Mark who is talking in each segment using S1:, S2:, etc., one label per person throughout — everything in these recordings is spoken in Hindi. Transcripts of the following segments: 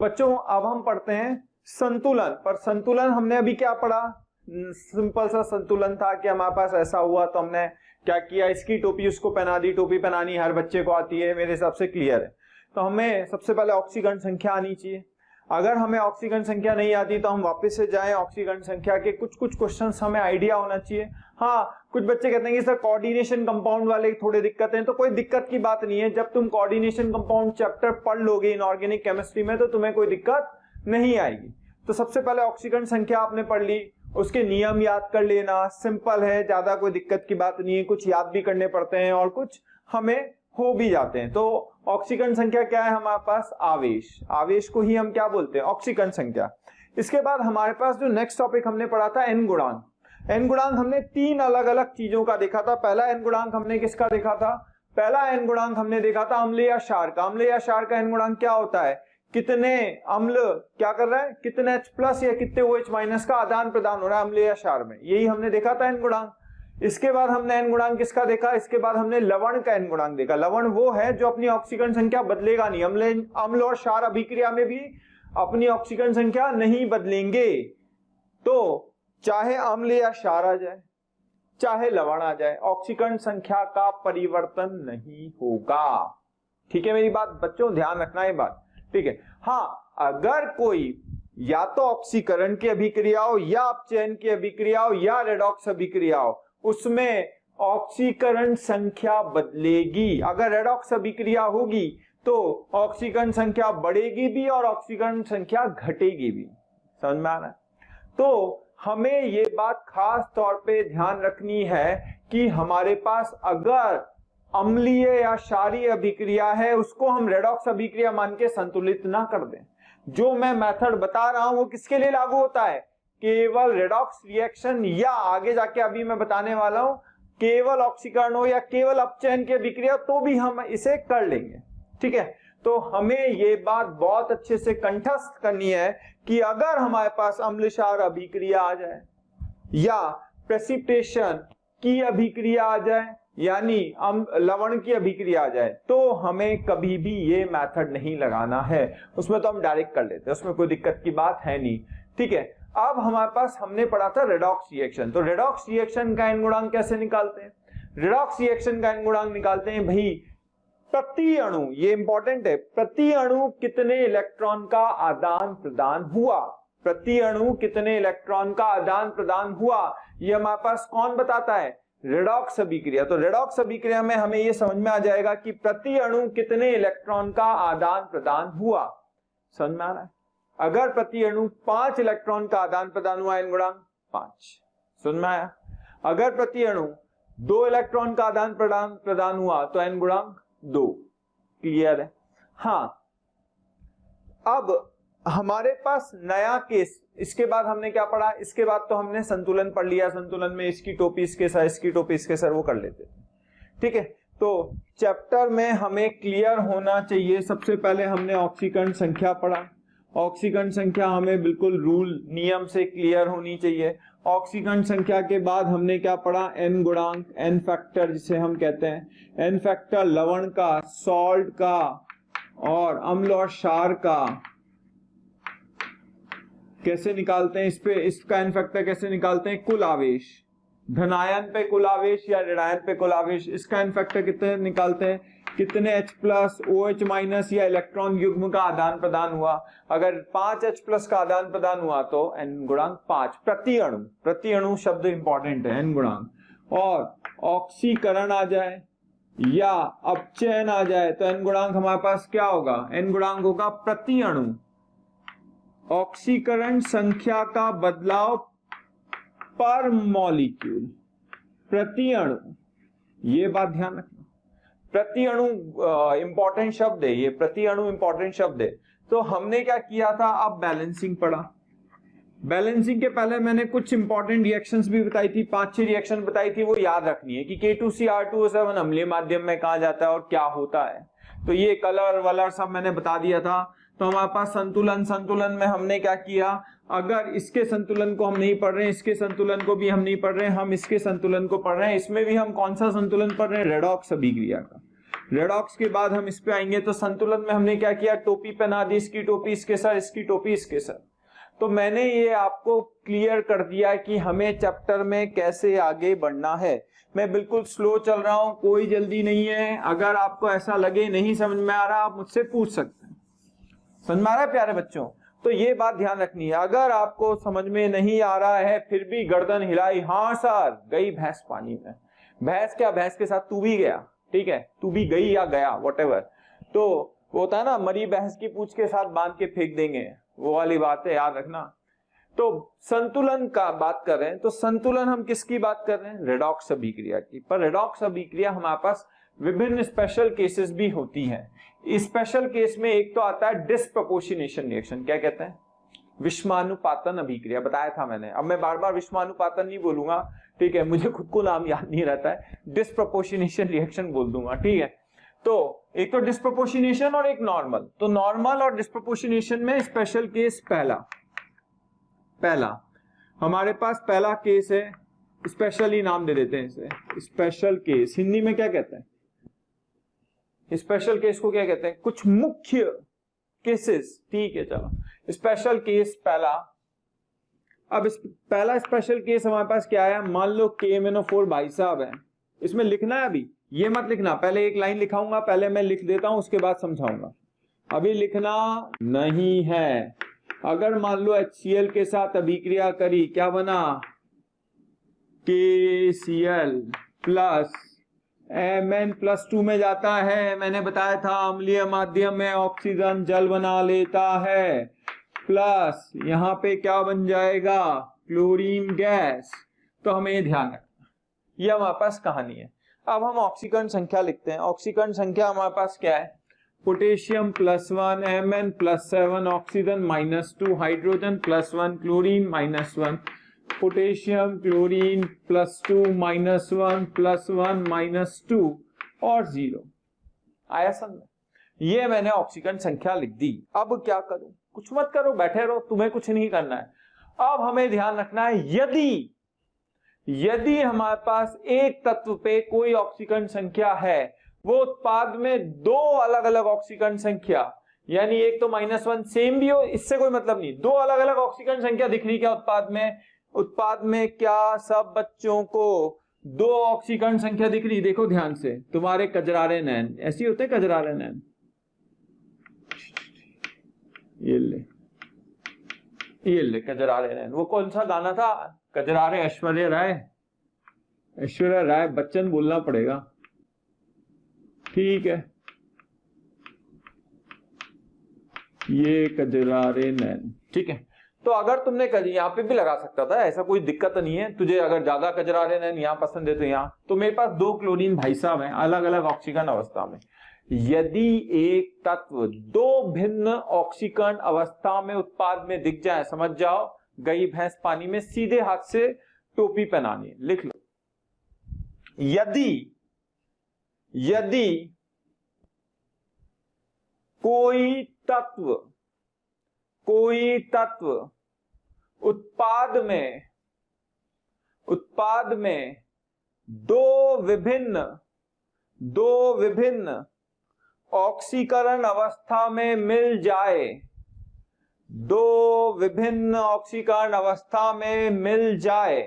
S1: बच्चों अब हम पढ़ते हैं संतुलन। पर संतुलन हमने अभी क्या पढ़ा, सिंपल सा संतुलन था कि हमारे पास ऐसा हुआ तो हमने क्या किया, इसकी टोपी उसको पहना दी। टोपी पहनानी हर बच्चे को आती है, मेरे हिसाब से क्लियर है। तो हमें सबसे पहले ऑक्सीकरण संख्या आनी चाहिए। अगर हमें ऑक्सीकरण संख्या नहीं आती तो हम वापस से जाएं, ऑक्सीकरण संख्या के कुछ क्वेश्चंस हमें आइडिया होना चाहिए। हाँ, कुछ बच्चे कहते हैं कि सर कोऑर्डिनेशन कंपाउंड वाले थोड़े दिक्कत हैं, तो कोई दिक्कत की बात नहीं है। जब तुम कोऑर्डिनेशन कंपाउंड चैप्टर पढ़ लोगे इनऑर्गेनिक केमिस्ट्री में तो तुम्हें कोई दिक्कत नहीं आएगी। तो सबसे पहले ऑक्सीकरण संख्या आपने पढ़ ली, उसके नियम याद कर लेना, सिंपल है, ज्यादा कोई दिक्कत की बात नहीं है। कुछ याद भी करने पड़ते हैं और कुछ हमें हो भी जाते हैं। तो ऑक्सीकरण संख्या क्या है हमारे पास, आवेश। आवेश को ही हम क्या बोलते हैं, ऑक्सीकरण संख्या। इसके बाद हमारे पास जो नेक्स्ट टॉपिक हमने पढ़ा था एन गुणांक। एन गुणांक हमने 3 अलग अलग चीजों का देखा था। पहला एन गुणांक हमने किसका देखा था, पहला एन गुणांक हमने देखा था अम्ल या क्षार का। अम्ल या क्षार का एन गुणांक क्या होता है, कितने अम्ल क्या कर रहा है, कितने H+ या कितने OH- का आदान प्रदान हो रहा है अम्ल या क्षार में, यही हमने देखा था एन गुणांक। इसके बाद हमने एन गुणांक किसका देखा, इसके बाद हमने लवण का एन गुणांक देखा। लवण वो है जो अपनी ऑक्सीकरण संख्या बदलेगा नहीं। अम्ल और क्षार अभिक्रिया में भी अपनी ऑक्सीकरण संख्या नहीं बदलेंगे। तो चाहे अम्ल या क्षार आ जाए, चाहे लवण आ जाए, ऑक्सीकरण संख्या का परिवर्तन नहीं होगा। ठीक है मेरी बात बच्चों, ध्यान रखना ये बात, ठीक है। हाँ, अगर कोई या तो ऑक्सीकरण की अभिक्रिया हो या अपचयन की अभिक्रिया हो या रेडॉक्स अभिक्रिया हो, उसमें ऑक्सीकरण संख्या बदलेगी। अगर रेडॉक्स अभिक्रिया होगी तो ऑक्सीकरण संख्या बढ़ेगी भी और ऑक्सीकरण संख्या घटेगी भी। समझ में आ रहा है? तो हमें ये बात खास तौर पे ध्यान रखनी है कि हमारे पास अगर अम्लीय या क्षारीय अभिक्रिया है उसको हम रेडॉक्स अभिक्रिया मान के संतुलित ना कर दें। जो मैं मेथड बता रहा हूं वो किसके लिए लागू होता है, केवल रेडॉक्स रिएक्शन या आगे जाके अभी मैं बताने वाला हूं केवल ऑक्सीकरण हो या केवल अपचयन की अभिक्रिया, तो भी हम इसे कर लेंगे। ठीक है, तो हमें ये बात बहुत अच्छे से कंठस्थ करनी है कि अगर हमारे पास अम्ल क्षार अभिक्रिया आ जाए या प्रेसिपिटेशन की अभिक्रिया आ जाए यानी लवण की अभिक्रिया आ जाए, तो हमें कभी भी ये मेथड नहीं लगाना है। उसमें तो हम डायरेक्ट कर लेते हैं, उसमें कोई दिक्कत की बात है नहीं। ठीक है, अब हमारे पास हमने पढ़ा था रेडॉक्स रिएक्शन। तो रेडॉक्स रिएक्शन का एन गुणांक कैसे निकालते हैं, रेडॉक्स रिएक्शन का एन गुणांक निकालते हैं भाई प्रति अणु, ये इंपॉर्टेंट है, प्रति अणु कितने इलेक्ट्रॉन का आदान प्रदान हुआ। प्रति अणु कितने इलेक्ट्रॉन का आदान प्रदान हुआ ये हमारे पास कौन बताता है, रेडॉक्स अभिक्रिया। तो रेडॉक्स अभिक्रिया में हमें ये समझ में आ जाएगा कि प्रति अणु कितने इलेक्ट्रॉन का आदान प्रदान हुआ। समझ में आ रहा है? अगर प्रति अणु 5 इलेक्ट्रॉन का आदान प्रदान हुआ एन गुणांक 5। समझ में आया? अगर प्रति अणु 2 इलेक्ट्रॉन का आदान प्रदान हुआ तो एन गुणांक 2। क्लियर है? हाँ, अब हमारे पास नया केस, इसके बाद हमने क्या पढ़ा, इसके बाद तो हमने संतुलन पढ़ लिया। संतुलन में इसकी टोपी इसके सर, इसकी टोपी इसके सर, वो कर लेते हैं। ठीक है, तो चैप्टर में हमें क्लियर होना चाहिए। सबसे पहले हमने ऑक्सीकरण संख्या पढ़ा। ऑक्सीकरण संख्या हमें बिल्कुल रूल नियम से क्लियर होनी चाहिए। ऑक्सीकरण संख्या के बाद हमने क्या पढ़ा, एन गुणांक, एन फैक्टर जिसे हम कहते हैं। एन फैक्टर लवण का, सॉल्ट का और अम्ल और क्षार का कैसे निकालते हैं, इस पे इसका एन फैक्टर कैसे निकालते हैं, कुल आवेश, धनायन पे कुल आवेश या ऋणायन पे कुल आवेश, इसका एन फैक्टर कितने निकालते हैं, कितने H+ OH- या इलेक्ट्रॉन युग्म का आदान प्रदान हुआ। अगर 5 H+ का आदान प्रदान हुआ तो एन गुणांक 5 प्रति अणु। प्रति अणु शब्द इंपॉर्टेंट है, एन गुणांक। और ऑक्सीकरण आ जाए या अपचयन आ जाए तो एन गुणांक हमारे पास क्या होगा, एन गुणांक होगा प्रति अणु ऑक्सीकरण संख्या का बदलाव पर मॉलिक्यूल, प्रति अणु। ये बात ध्यान रखना, प्रति अणु इंपॉर्टेंट शब्द है, ये प्रति अणु इंपॉर्टेंट शब्द है। तो हमने क्या किया था, अब बैलेंसिंग पढ़ा। बैलेंसिंग के पहले मैंने कुछ इंपॉर्टेंट रिएक्शंस भी बताई थी, 5-6 रिएक्शन बताई थी, वो याद रखनी है कि K2CR2O7 अम्लीय माध्यम में कहा जाता है और क्या होता है। तो ये कलर वलर सब मैंने बता दिया था। तो हमारे पास संतुलन में हमने क्या किया, अगर इसके संतुलन को हम नहीं पढ़ रहे हैं, इसके संतुलन को भी हम नहीं पढ़ रहे हैं, हम इसके संतुलन को पढ़ रहे हैं, इसमें भी हम कौन सा संतुलन पढ़ रहे हैं? रेडॉक्स अभिक्रिया का। रेडॉक्स के बाद हम इस पे आएंगे। तो संतुलन में हमने क्या किया? टोपी पहना दी, इसकी टोपी इसके सर, इसकी टोपी इसके सर। तो मैंने ये आपको क्लियर कर दिया कि हमें चैप्टर में कैसे आगे बढ़ना है। मैं बिल्कुल स्लो चल रहा हूं, कोई जल्दी नहीं है। अगर आपको ऐसा लगे नहीं समझ में आ रहा, आप मुझसे पूछ सकते हैं। समझ में आ रहा है प्यारे बच्चों? तो ये बात ध्यान रखनी है। अगर आपको समझ में नहीं आ रहा है फिर भी गर्दन हिलाई, हाँ सर, गई भैंस पानी में। भैंस क्या, भैंस के साथ तू भी गया, ठीक है, तू भी गई या गया, व्हाटएवर। तो वो होता है ना, मरी भैंस की पूंछ के साथ बांध के फेंक देंगे, वो वाली बात है, याद रखना। तो संतुलन का बात कर रहे हैं, तो संतुलन हम किसकी बात कर रहे हैं? रेडॉक्स अभिक्रिया की। पर रेडॉक्स अभिक्रिया हमारे पास विभिन्न स्पेशल केसेस भी होती हैं। स्पेशल केस में एक तो आता है डिस्प्रपोर्शनेशन रिएक्शन, क्या कहते हैं? विषमानुपातन अभिक्रिया, बताया था मैंने। अब मैं बार बार विषमानुपातन नहीं बोलूंगा, ठीक है, मुझे खुद को नाम याद नहीं रहता है, डिस्प्रपोर्शनेशन रिएक्शन बोल दूंगा, ठीक है। तो एक तो डिस्प्रपोर्शनेशन और एक नॉर्मल। तो नॉर्मल और डिस्प्रपोर्शनेशन में स्पेशल केस पहला हमारे पास पहला केस है, स्पेशली नाम दे देते हैं इसे, स्पेशल केस। हिंदी में क्या कहते हैं स्पेशल केस को? क्या कहते हैं? कुछ मुख्य केसेस, ठीक है, चलो स्पेशल केस पहला। अब पहला स्पेशल केस हमारे पास क्या है? मान लो KMnO4 भाई साहब है, इसमें लिखना है, अभी ये मत लिखना, पहले एक लाइन लिखाऊंगा, पहले मैं लिख देता हूं, उसके बाद समझाऊंगा, अभी लिखना नहीं है। अगर मान लो HCl के साथ अभिक्रिया करी, क्या बना? KCl प्लस Mn+2 में जाता है, मैंने बताया था अम्लीय माध्यम में ऑक्सीजन जल बना लेता है, प्लस यहां पे क्या बन जाएगा? Chlorine gas. तो हमें ये ध्यान रखना, ये हमारे पास कहानी है। अब हम ऑक्सीकरण संख्या लिखते हैं। ऑक्सीकरण संख्या हमारे पास क्या है? Potassium +1, Mn+7, oxygen -2, hydrogen +1, chlorine -1, potassium, chlorine +2, -1, +1, -2 और 0 आया समझ? ये मैंने ऑक्सीकरण संख्या लिख दी। अब क्या करूं? कुछ मत करो, बैठे रहो, तुम्हें कुछ नहीं करना है। अब हमें ध्यान रखना है, यदि हमारे पास एक तत्व पे कोई ऑक्सीकरण संख्या है, वो उत्पाद में दो अलग अलग ऑक्सीकरण संख्या, यानी एक तो -1 सेम भी हो, इससे कोई मतलब नहीं, दो अलग अलग ऑक्सीकरण संख्या दिख रही क्या उत्पाद में क्या सब बच्चों को दो ऑक्सीकरण संख्या दिख रही? देखो ध्यान से, तुम्हारे कजरारे नैन ऐसे होते, कजरारे नैन, ये ले कजरारे नैन। वो कौन सा गाना था? कजरारे ऐश्वर्या राय बच्चन बोलना पड़ेगा, ठीक है, ये कजरारे नैन, ठीक है। तो अगर तुमने यहाँ पे भी लगा सकता था, ऐसा कोई दिक्कत नहीं है तुझे। अगर ज्यादा कजरारे नैन यहाँ पसंद है तो यहाँ, तो मेरे पास दो क्लोरीन भाई साहब हैं अलग अलग ऑक्सीकरण अवस्था में। यदि एक तत्व दो भिन्न ऑक्सीकरण अवस्था में उत्पाद में दिख जाए, समझ जाओ गई भैंस पानी में, सीधे हाथ से टोपी पहनानी है, लिख लो। यदि कोई तत्व उत्पाद में दो विभिन्न ऑक्सीकरण अवस्था में मिल जाए, दो विभिन्न ऑक्सीकरण अवस्था में मिल जाए,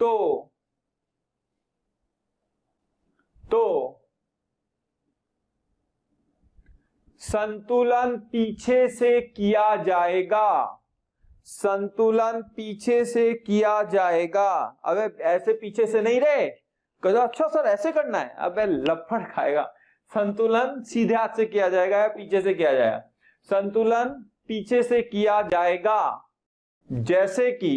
S1: तो संतुलन पीछे से किया जाएगा। अबे ऐसे पीछे से नहीं रे, कहते अच्छा सर ऐसे करना है, अबे लफड़ खाएगा। संतुलन सीधे हाथ से किया जाएगा या पीछे से किया जाएगा? संतुलन पीछे से किया जाएगा, जैसे कि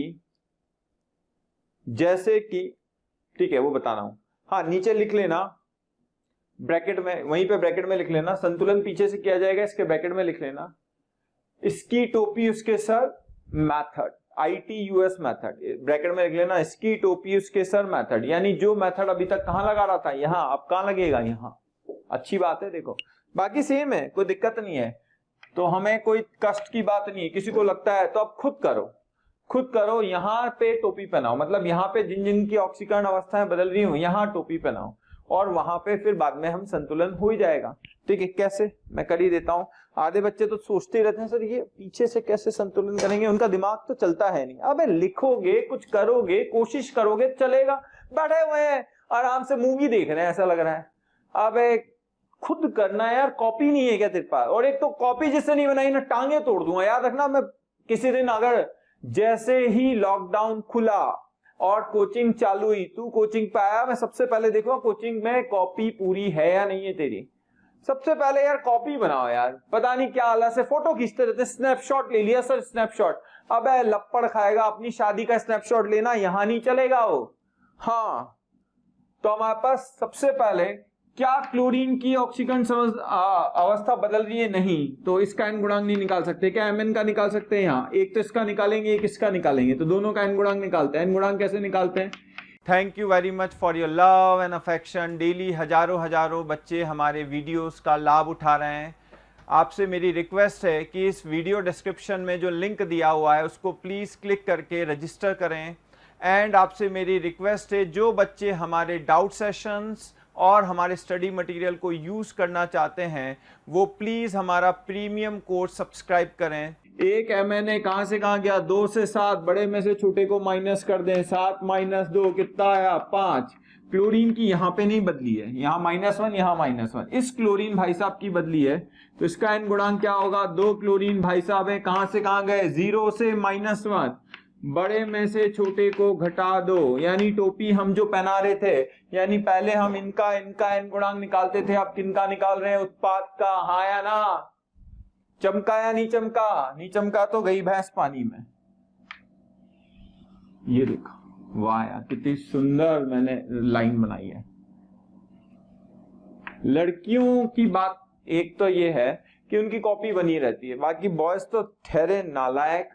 S1: ठीक है, वो बताना हूं। हाँ, नीचे लिख लेना ब्रैकेट में, वहीं पे ब्रैकेट में लिख लेना, संतुलन पीछे से किया जाएगा, इसके ब्रैकेट में लिख लेना, इसकी टोपी उसके sir method, ITUS method, bracket में लिख लेना, इसकी टोपी उसके सर मेथड। यानी जो मेथड अभी तक कहां लगा रहा था, यहां, अब कहां लगेगा? यहां। अच्छी बात है, देखो बाकी सेम है, कोई दिक्कत नहीं है। तो हमें कोई कष्ट की बात नहीं है। किसी को लगता है तो आप खुद करो, यहाँ पे टोपी पहनाओ, मतलब यहाँ पे जिन जिन की ऑक्सीकरण अवस्थाएं बदल रही हो यहाँ टोपी पहनाओ, और वहां पे फिर बाद में हम संतुलन हो ही जाएगा। ठीक है, कैसे मैं कर ही देता हूँ। आधे बच्चे तो सोचते रहते हैं सर ये पीछे से कैसे संतुलन करेंगे, उनका दिमाग तो चलता है नहीं। अबे लिखोगे, कुछ करोगे, कोशिश करोगे, चलेगा। बैठे हुए हैं आराम से मूवी देख रहे हैं, ऐसा लग रहा है। अबे खुद करना है यार, कॉपी नहीं है क्या तेरे पास? और एक तो कॉपी जिससे नहीं बनाई ना टांगे तोड़ दूंगा, याद रखना। मैं किसी दिन अगर जैसे ही लॉकडाउन खुला और कोचिंग चालू हुई, तू कोचिंग पे आया, मैं सबसे पहले देखूंगा कोचिंग में कॉपी पूरी है या नहीं है तेरी। सबसे पहले यार कॉपी बनाओ यार, पता नहीं क्या हालत से फोटो खींचते रहते, स्नैपशॉट ले लिया सर, स्नैपशॉट। अबे लपड़ खाएगा, अपनी शादी का स्नैपशॉट लेना यहां नहीं चलेगा वो। हाँ, तो हमारे पास सबसे पहले क्या क्लोरीन की ऑक्सीकरण अवस्था बदल रही है? नहीं, तो इसका एन गुणांक नहीं निकाल सकते। क्या एमएन का निकाल सकते हैं? यहाँ एक तो इसका निकालेंगे, एक इसका निकालेंगे, तो दोनों का एन गुणांक निकालते हैं। एन गुणांक कैसे निकालते हैं? Thank you very much for your love and affection. Daily हजारों बच्चे हमारे वीडियोस का लाभ उठा रहे हैं। आपसे मेरी रिक्वेस्ट है कि इस वीडियो डिस्क्रिप्शन में जो लिंक दिया हुआ है उसको प्लीज़ क्लिक करके रजिस्टर करें। एंड आपसे मेरी रिक्वेस्ट है, जो बच्चे हमारे डाउट सेशंस और हमारे स्टडी मटेरियल को यूज़ करना चाहते हैं वो प्लीज़ हमारा प्रीमियम कोर्स सब्सक्राइब करें। एक MNA कहां से कहां गया? 2 से 7, बड़े में से छोटे को माइनस कर दें। 7 - 2 कितना आया? 5। क्लोरीन की यहाँ पे नहीं बदली है, यहाँ -1, यहाँ -1। इस क्लोरीन भाई साहब की बदली है, तो इसका एन गुणांक क्या होगा? 2 क्लोरीन भाई साहब है, कहां से कहां गए? 0 से -1। बड़े में से छोटे को घटा दो, यानी टोपी हम जो पहना रहे थे, यानी पहले हम इनका एन गुणांक निकालते थे, अब किनका निकाल रहे हैं? उत्पाद का। हाँ या ना? चमका या नहीं चमका? नहीं चमका तो गई भैंस पानी में। ये देखो, वाह यार कितनी सुंदर मैंने लाइन बनाई है। लड़कियों की बात एक तो ये है कि उनकी कॉपी बनी रहती है, बाकी बॉयज तो ठहरे नालायक।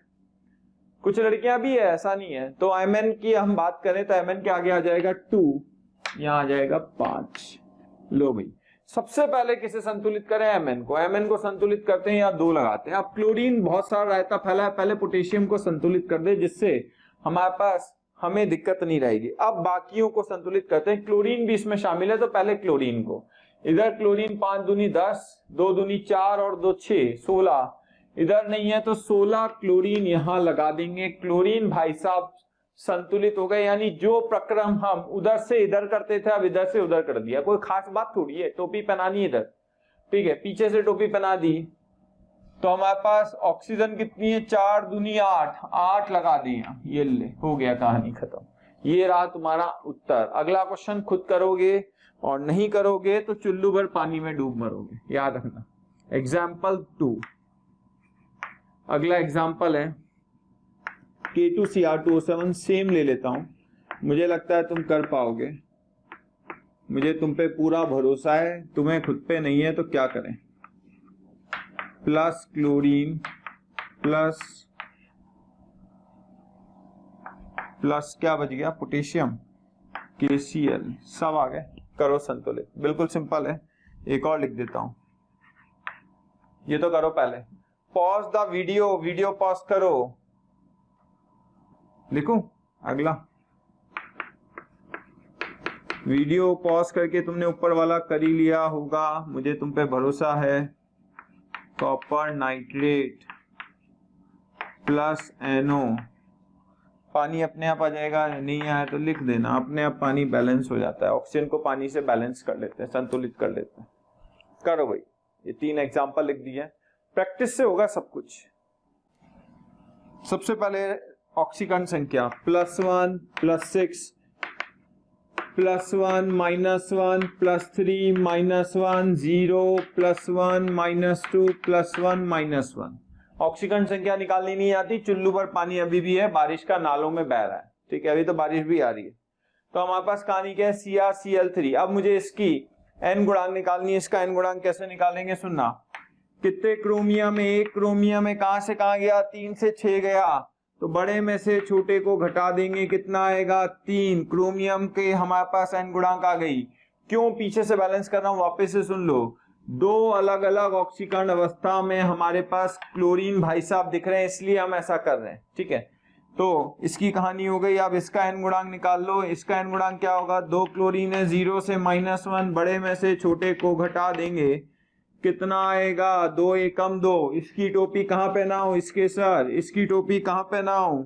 S1: कुछ लड़कियां भी है, ऐसा नहीं है। तो एमएन की हम बात करें तो एमएन के आगे आ जाएगा 2, यहां आ जाएगा 5। लो भाई, सबसे पहले किसे संतुलित करें? एमएन को। एमएन को संतुलित करते हैं या 2 लगाते हैं। अब क्लोरीन बहुत सारा रायता फैला है, पहले पोटेशियम को संतुलित कर दे, जिससे हमारे पास हमें दिक्कत नहीं रहेगी। अब बाकियों को संतुलित करते हैं, क्लोरीन भी इसमें शामिल है, तो पहले क्लोरीन को। इधर क्लोरीन 5 दूनी 10, 2 दूनी 4 और 2 6, 16। इधर नहीं है तो 16 क्लोरीन यहां लगा देंगे। क्लोरीन भाई साहब संतुलित हो गए, यानी जो प्रक्रम हम उधर से इधर करते थे अब इधर से उधर कर दिया। कोई खास बात थोड़ी है, टोपी पहनानी इधर, ठीक है, पीछे से टोपी पहना दी, तो हमारे पास ऑक्सीजन कितनी है? 4 दूनी 8, 8 लगा दी। ये ले, हो गया, कहानी खत्म। ये रहा तुम्हारा उत्तर। अगला क्वेश्चन खुद करोगे और नहीं करोगे तो चुल्लू भर पानी में डूब मरोगे, याद रखना। एग्जाम्पल 2, अगला एग्जाम्पल है K2Cr2O7। सेम ले लेता हूं, मुझे लगता है तुम कर पाओगे, मुझे तुम पे पूरा भरोसा है, तुम्हें खुद पे नहीं है तो क्या करें? प्लस क्लोरीन प्लस क्या बच गया? पोटेशियम, KCl, सब आ गए। करो संतुलित, बिल्कुल सिंपल है। एक और लिख देता हूं, ये तो करो पहले। पॉज द वीडियो पॉज करो। लिखूं अगला? वीडियो पॉज करके तुमने ऊपर वाला कर ही लिया होगा, मुझे तुम पे भरोसा है। कॉपर नाइट्रेट प्लस NO, पानी अपने आप आ जाएगा, नहीं आया तो लिख देना, अपने आप पानी बैलेंस हो जाता है। ऑक्सीजन को पानी से बैलेंस कर लेते हैं, संतुलित कर लेते हैं। करो भाई, ये 3 एग्जाम्पल लिख दिए, प्रैक्टिस से होगा सब कुछ। सबसे पहले ऑक्सीकरण संख्या +1 +6 +1 -1 +3 -1 0 +1 -2 +1 -1। ऑक्सीकरण संख्या निकालनी नहीं आती, चुल्लू भर पानी अभी भी है, बारिश का नालों में बह रहा है, ठीक है, अभी तो बारिश भी आ रही है। तो हमारे पास कहानी क्या है? CrCl3। अब मुझे इसकी एन गुणांक निकालनी है। इसका एन गुणांक कैसे निकालेंगे? सुनना, कितने क्रोमियम है? 1 क्रोमियम है, कहां से कहां गया? 3 से 6 गया, तो बड़े में से छोटे को घटा देंगे, कितना आएगा? 3 क्रोमियम के हमारे पास एन गुणांक आ गई। क्यों पीछे से बैलेंस कर रहा हूं, वापस से सुन लो। दो अलग अलग ऑक्सीकरण अवस्था में हमारे पास क्लोरीन भाई साहब दिख रहे हैं, इसलिए हम ऐसा कर रहे हैं। ठीक है, तो इसकी कहानी हो गई। अब इसका एन गुणांक निकाल लो। इसका एन गुणांक क्या होगा, 2 क्लोरीन है, 0 से -1, बड़े में से छोटे को घटा देंगे, कितना आएगा, 2 एकम 2। इसकी टोपी कहां पहनाऊं, इसके सर, इसकी टोपी कहां पहनाऊं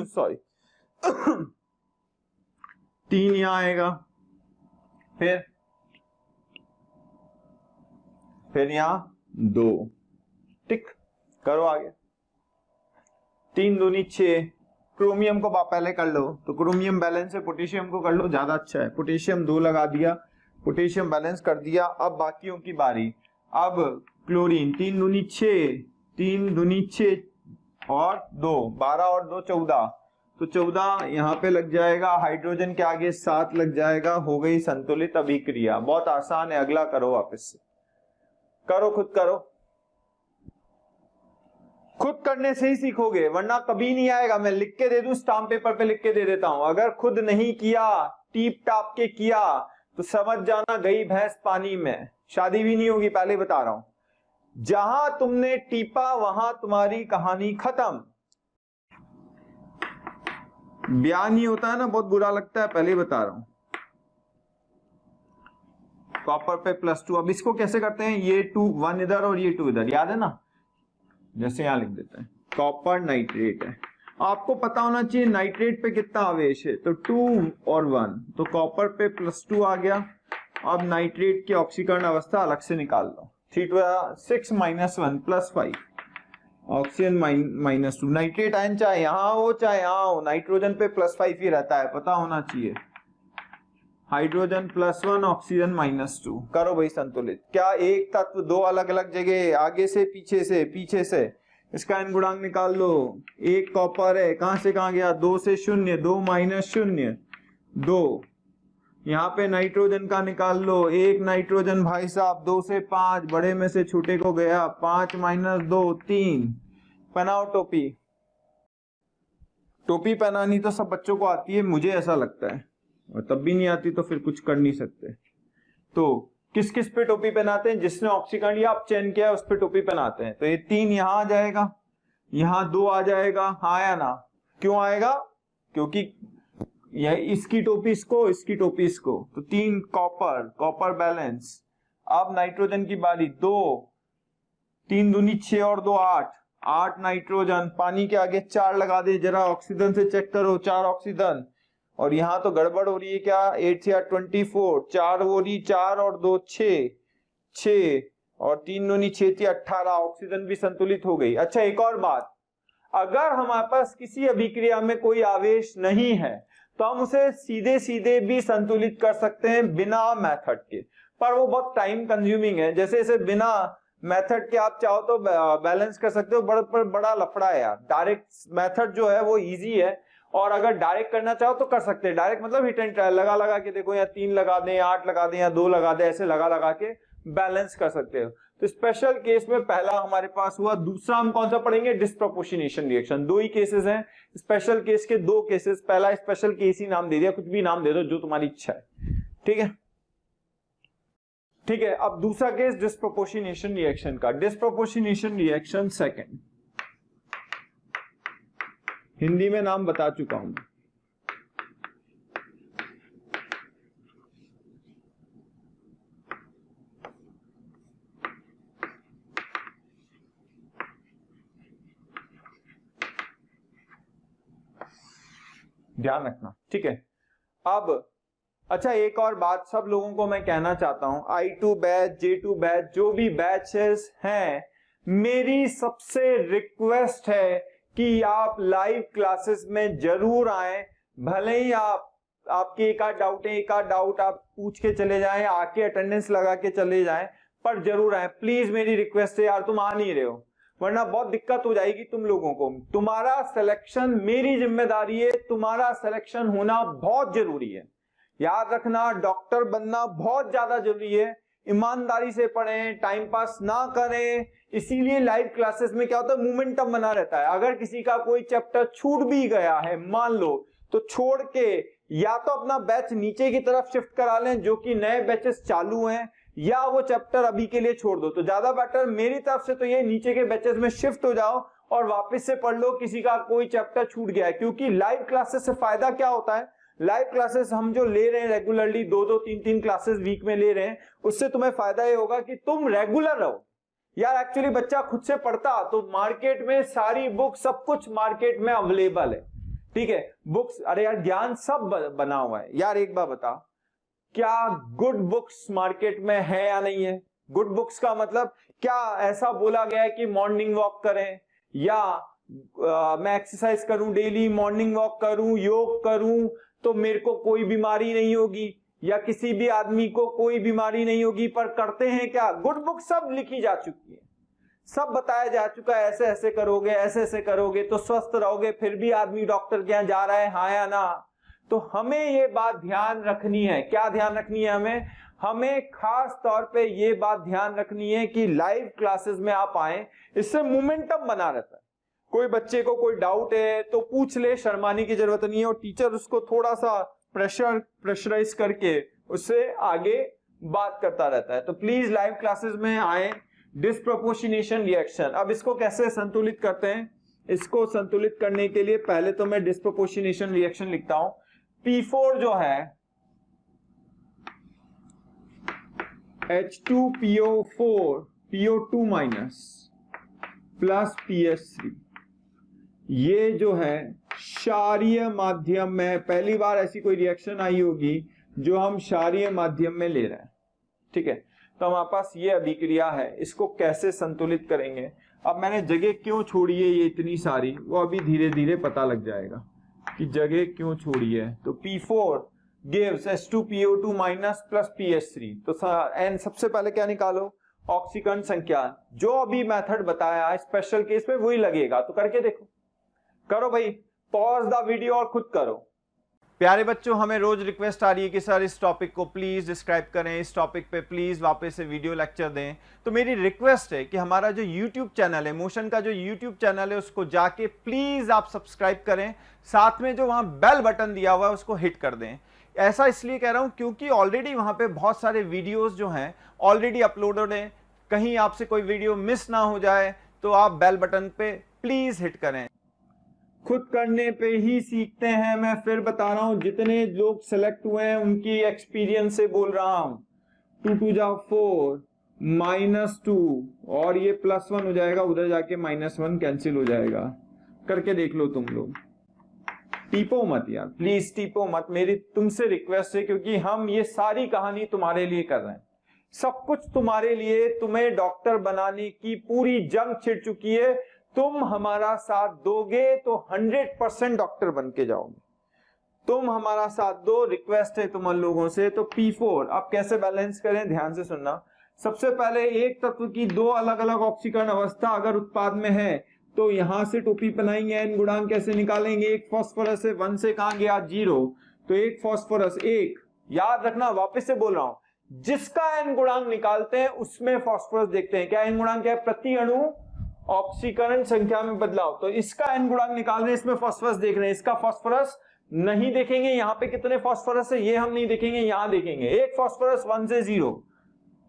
S1: सॉरी 3 यहां आएगा, फिर यहां 2। टिक करो आगे। 3 दूनी 6। क्रोमियम को पहले कर लो, तो क्रोमियम बैलेंस है, पोटेशियम को कर लो, ज्यादा अच्छा है। पोटेशियम 2 लगा दिया, पोटेशियम बैलेंस कर दिया। अब बाकियों की बारी। अब क्लोरीन 3 दूनी 6, 3 दूनी 6 और 2, 12 और 2 14, तो 14 यहाँ पे लग जाएगा, हाइड्रोजन के आगे 7 लग जाएगा। हो गई संतुलित अभिक्रिया। बहुत आसान है, अगला करो वापस से करो, खुद करो। खुद करने से ही सीखोगे, वरना कभी नहीं आएगा। मैं लिख के दे दूं, स्टाम्प पेपर पे लिख के दे देता हूं, अगर खुद नहीं किया, टीप टाप के किया, तो समझ जाना गई भैंस पानी में, शादी भी नहीं होगी, पहले बता रहा हूं। जहां तुमने टीपा वहां तुम्हारी कहानी खत्म। ब्याह नहीं होता है ना, बहुत बुरा लगता है, पहले बता रहा हूं। कॉपर पे +2। अब इसको कैसे करते हैं, ये 2 1 इधर और ये 2 इधर, याद है ना, जैसे यहां लिख देते हैं। कॉपर नाइट्रेट है, आपको पता होना चाहिए नाइट्रेट पे कितना आवेश है, तो 2 और 1, तो कॉपर पे +2 आ गया। अब नाइट्रेट की ऑक्सीकरण अवस्था अलग से निकाल लो। 3 2 6 -1 +5, ऑक्सीजन -2। नाइट्रेट आयन चाहे यहां हो चाहे यहां हो, नाइट्रोजन पे +5 ही रहता है, पता होना चाहिए। Hydrogen +1, oxygen -2। करो भाई संतुलित। क्या एक तत्व 2 अलग अलग जगह, आगे से पीछे से, इसका एन गुणांक निकाल लो। एक कॉपर है, कहां से कहां गया, 2 से 0, 2 -0 2। यहाँ पे नाइट्रोजन का निकाल लो। एक नाइट्रोजन भाई साहब 2 से 5, बड़े में से छोटे को गया, 5 -2 3। पहनाओ टोपी। टोपी पहनानी तो सब बच्चों को आती है, मुझे ऐसा लगता है, और तब भी नहीं आती तो फिर कुछ कर नहीं सकते। तो किस किस पे टोपी पहनाते हैं, जिसने ऑक्सीकरण या अपचयन किया है उस पे टोपी पहनाते हैं। तो ये 3 यहां आ जाएगा, यहां 2 आ जाएगा, हाँ या ना। क्यों आएगा, क्योंकि यह इसकी टोपी इसको, इसकी टोपी इसको, तो 3 कॉपर बैलेंस। अब नाइट्रोजन की बारी, 2 3 दूनी 6 और 2 8 नाइट्रोजन, पानी के आगे 4 लगा दे, जरा ऑक्सीजन से चेक करो, 4 ऑक्सीजन। और यहां तो गड़बड़ हो रही है, क्या, 8 से 24, 4 हो रही, 4 और 2 6 और 3 दूनी 6 थी 18, ऑक्सीजन भी संतुलित हो गई। अच्छा एक और बात, अगर हमारे पास किसी अभिक्रिया में कोई आवेश नहीं है तो हम उसे सीधे सीधे भी संतुलित कर सकते हैं बिना मेथड के, पर वो बहुत टाइम कंज्यूमिंग है। जैसे इसे बिना मेथड के आप चाहो तो बैलेंस कर सकते हो, बड़ा लफड़ा है यार। डायरेक्ट मेथड जो है वो इजी है, और अगर डायरेक्ट करना चाहो तो कर सकते हैं। डायरेक्ट मतलब हिट एंड ट्रायल, लगा के देखो, या 3 लगा दें, 8 लगा दें, या 2 लगा दें, ऐसे लगा के बैलेंस कर सकते हो। तो स्पेशल केस में पहला हमारे पास हुआ। दूसरा हम कौन सा पढ़ेंगे, डिस्प्रोपोर्शनेशन रिएक्शन। 2 ही केसेस हैं, स्पेशल केस के 2 केसेस। पहला स्पेशल केस ही नाम दे दिया, कुछ भी नाम दे दो जो तुम्हारी इच्छा है, ठीक है। ठीक है, अब दूसरा केस डिस्प्रोपोर्शनेशन रिएक्शन का। डिस्प्रोपोर्शनेशन रिएक्शन सेकंड, हिंदी में नाम बता चुका हूं। ध्यान रखना, ठीक है। अब अच्छा एक और बात सब लोगों को मैं कहना चाहता हूं, I2 बैच, J2 बैच, जो भी बैचेस हैं, मेरी सबसे रिक्वेस्ट है कि आप लाइव क्लासेस में जरूर आए। भले ही आपके एक आध डाउट आप पूछ के चले जाएं, आके अटेंडेंस लगा के चले जाएं, पर जरूर आए प्लीज। मेरी रिक्वेस्ट है यार, तुम आ नहीं रहे हो, वरना बहुत दिक्कत हो जाएगी तुम लोगों को। तुम्हारा सिलेक्शन मेरी जिम्मेदारी है, तुम्हारा सिलेक्शन होना बहुत जरूरी है। याद रखना, डॉक्टर बनना बहुत ज्यादा जरूरी है। ईमानदारी से पढ़ें, टाइम पास ना करें। इसीलिए लाइव क्लासेस में क्या होता है, मोमेंटम बना रहता है। अगर किसी का कोई चैप्टर छूट भी गया है मान लो, तो छोड़ के या तो अपना बैच नीचे की तरफ शिफ्ट करा लें जो कि नए बैचेस चालू हैं, या वो चैप्टर अभी के लिए छोड़ दो। तो ज्यादा बेटर मेरी तरफ से तो ये नीचे के बैचेस में शिफ्ट हो जाओ और वापस से पढ़ लो किसी का कोई चैप्टर छूट गया है। क्योंकि लाइव क्लासेस से फायदा क्या होता है, लाइव क्लासेस हम जो ले रहे हैं रेगुलरली 2-2 3-3 क्लासेस वीक में ले रहे हैं, उससे तुम्हें फायदा ये होगा कि तुम रेगुलर रहो। यार एक्चुअली बच्चा खुद से पढ़ता तो मार्केट में सारी बुक सब कुछ मार्केट में अवेलेबल है, ठीक है, बुक्स, अरे यार ज्ञान सब बना हुआ है। यार एक बार बता, क्या गुड बुक्स मार्केट में है या नहीं है? गुड बुक्स का मतलब क्या ऐसा बोला गया है कि मॉर्निंग वॉक करें, या मैं एक्सरसाइज करूं डेली, मॉर्निंग वॉक करूं, योग करूं तो मेरे को कोई बीमारी नहीं होगी, या किसी भी आदमी को कोई बीमारी नहीं होगी, पर करते हैं क्या? गुड बुक सब लिखी जा चुकी है, सब बताया जा चुका है, ऐसे ऐसे करोगे, ऐसे ऐसे करोगे तो स्वस्थ रहोगे, फिर भी आदमी डॉक्टर के यहां जा रहा है, हाँ या ना? तो हमें ये बात ध्यान रखनी है। क्या ध्यान रखनी है हमें? हमें खास तौर पे ये बात ध्यान रखनी है कि लाइव क्लासेस में आप आए, इससे मोमेंटम बना रहता है। कोई बच्चे को कोई डाउट है तो पूछ ले, शर्माने की जरूरत नहीं है, और टीचर उसको थोड़ा सा प्रेशराइज करके उससे आगे बात करता रहता है। तो प्लीज लाइव क्लासेस में आए। डिस्प्रोपोर्शनेशन रिएक्शन, अब इसको कैसे संतुलित करते हैं? इसको संतुलित करने के लिए पहले तो मैं डिस्प्रोपोर्शनेशन रिएक्शन लिखता हूं। P4 जो है H2PO4 PO2 minus plus PS3, ये जो है क्षारीय माध्यम में पहली बार ऐसी कोई रिएक्शन आई होगी जो हम क्षारीय माध्यम में ले रहे हैं, ठीक है। तो हमारे पास ये अभिक्रिया है, इसको कैसे संतुलित करेंगे? अब मैंने जगह क्यों छोड़ी है ये इतनी सारी, वो अभी धीरे धीरे पता लग जाएगा कि जगह क्यों छोड़ी है। तो P4 gives H2PO2 minus plus PS3, तो n सबसे पहले क्या निकालो? ऑक्सीकरण संख्या। जो अभी मेथड बताया स्पेशल केस में वही लगेगा, तो करके देखो, करो भाई, पॉज द वीडियो और खुद करो। प्यारे बच्चों, हमें रोज रिक्वेस्ट आ रही है कि सर इस टॉपिक को प्लीज डिस्क्राइब करें, इस टॉपिक पे प्लीज वापस से वीडियो लेक्चर दें। तो मेरी रिक्वेस्ट है कि हमारा जो यूट्यूब चैनल है, मोशन का जो यूट्यूब चैनल है, उसको जाके प्लीज आप सब्सक्राइब करें, साथ में जो वहां बेल बटन दिया हुआ है उसको हिट कर दें। ऐसा इसलिए कह रहा हूं क्योंकि ऑलरेडी वहां पे बहुत सारे वीडियोस जो हैं ऑलरेडी अपलोडेड हैं, कहीं आपसे कोई वीडियो मिस ना हो जाए, तो आप बेल बटन पे प्लीज हिट करें। खुद करने पे ही सीखते हैं, मैं फिर बता रहा हूं, जितने लोग सेलेक्ट हुए हैं उनकी एक्सपीरियंस से बोल रहा हूं। 2 2 जा 4 -2 और ये +1 हो जाएगा, उधर जाके -1 कैंसिल हो जाएगा। करके देख लो तुम लोग, टीपो मत यार, प्लीज टीपो मत, मेरी तुमसे रिक्वेस्ट है, क्योंकि हम ये सारी कहानी तुम्हारे लिए कर रहे हैं, सब कुछ तुम्हारे लिए। तुम्हें डॉक्टर बनाने की पूरी जंग छिड़ चुकी है, तुम हमारा साथ दोगे तो 100% डॉक्टर बन के जाओगे। तुम हमारा साथ दो, रिक्वेस्ट है तुम लोगों से। तो P4 अब कैसे बैलेंस करें, ध्यान से सुनना। सबसे पहले एक तत्व की दो अलग अलग ऑक्सीकरण अवस्था अगर उत्पाद में है तो यहां से टोपी बनाएंगे, n गुणांक कैसे निकालेंगे? एक फास्फोरस है, 1 से कहां गया? 0, तो एक फास्फोरस 1, याद रखना, वापस से बोल रहा हूं, जिसका n गुणांक निकालते हैं उसमें फास्फोरस देखते हैं। क्या n गुणांक क्या है? प्रति अणु ऑक्सीकरण संख्या में बदलाव। तो इसका n गुणांक निकाल रहे हैं, इसमें फास्फोरस देख रहे हैं, इसका फास्फोरस नहीं देखेंगे। यहां पे कितने फास्फोरस है ये हम नहीं देखेंगे, यहां देखेंगे। एक फास्फोरस 1 से 0,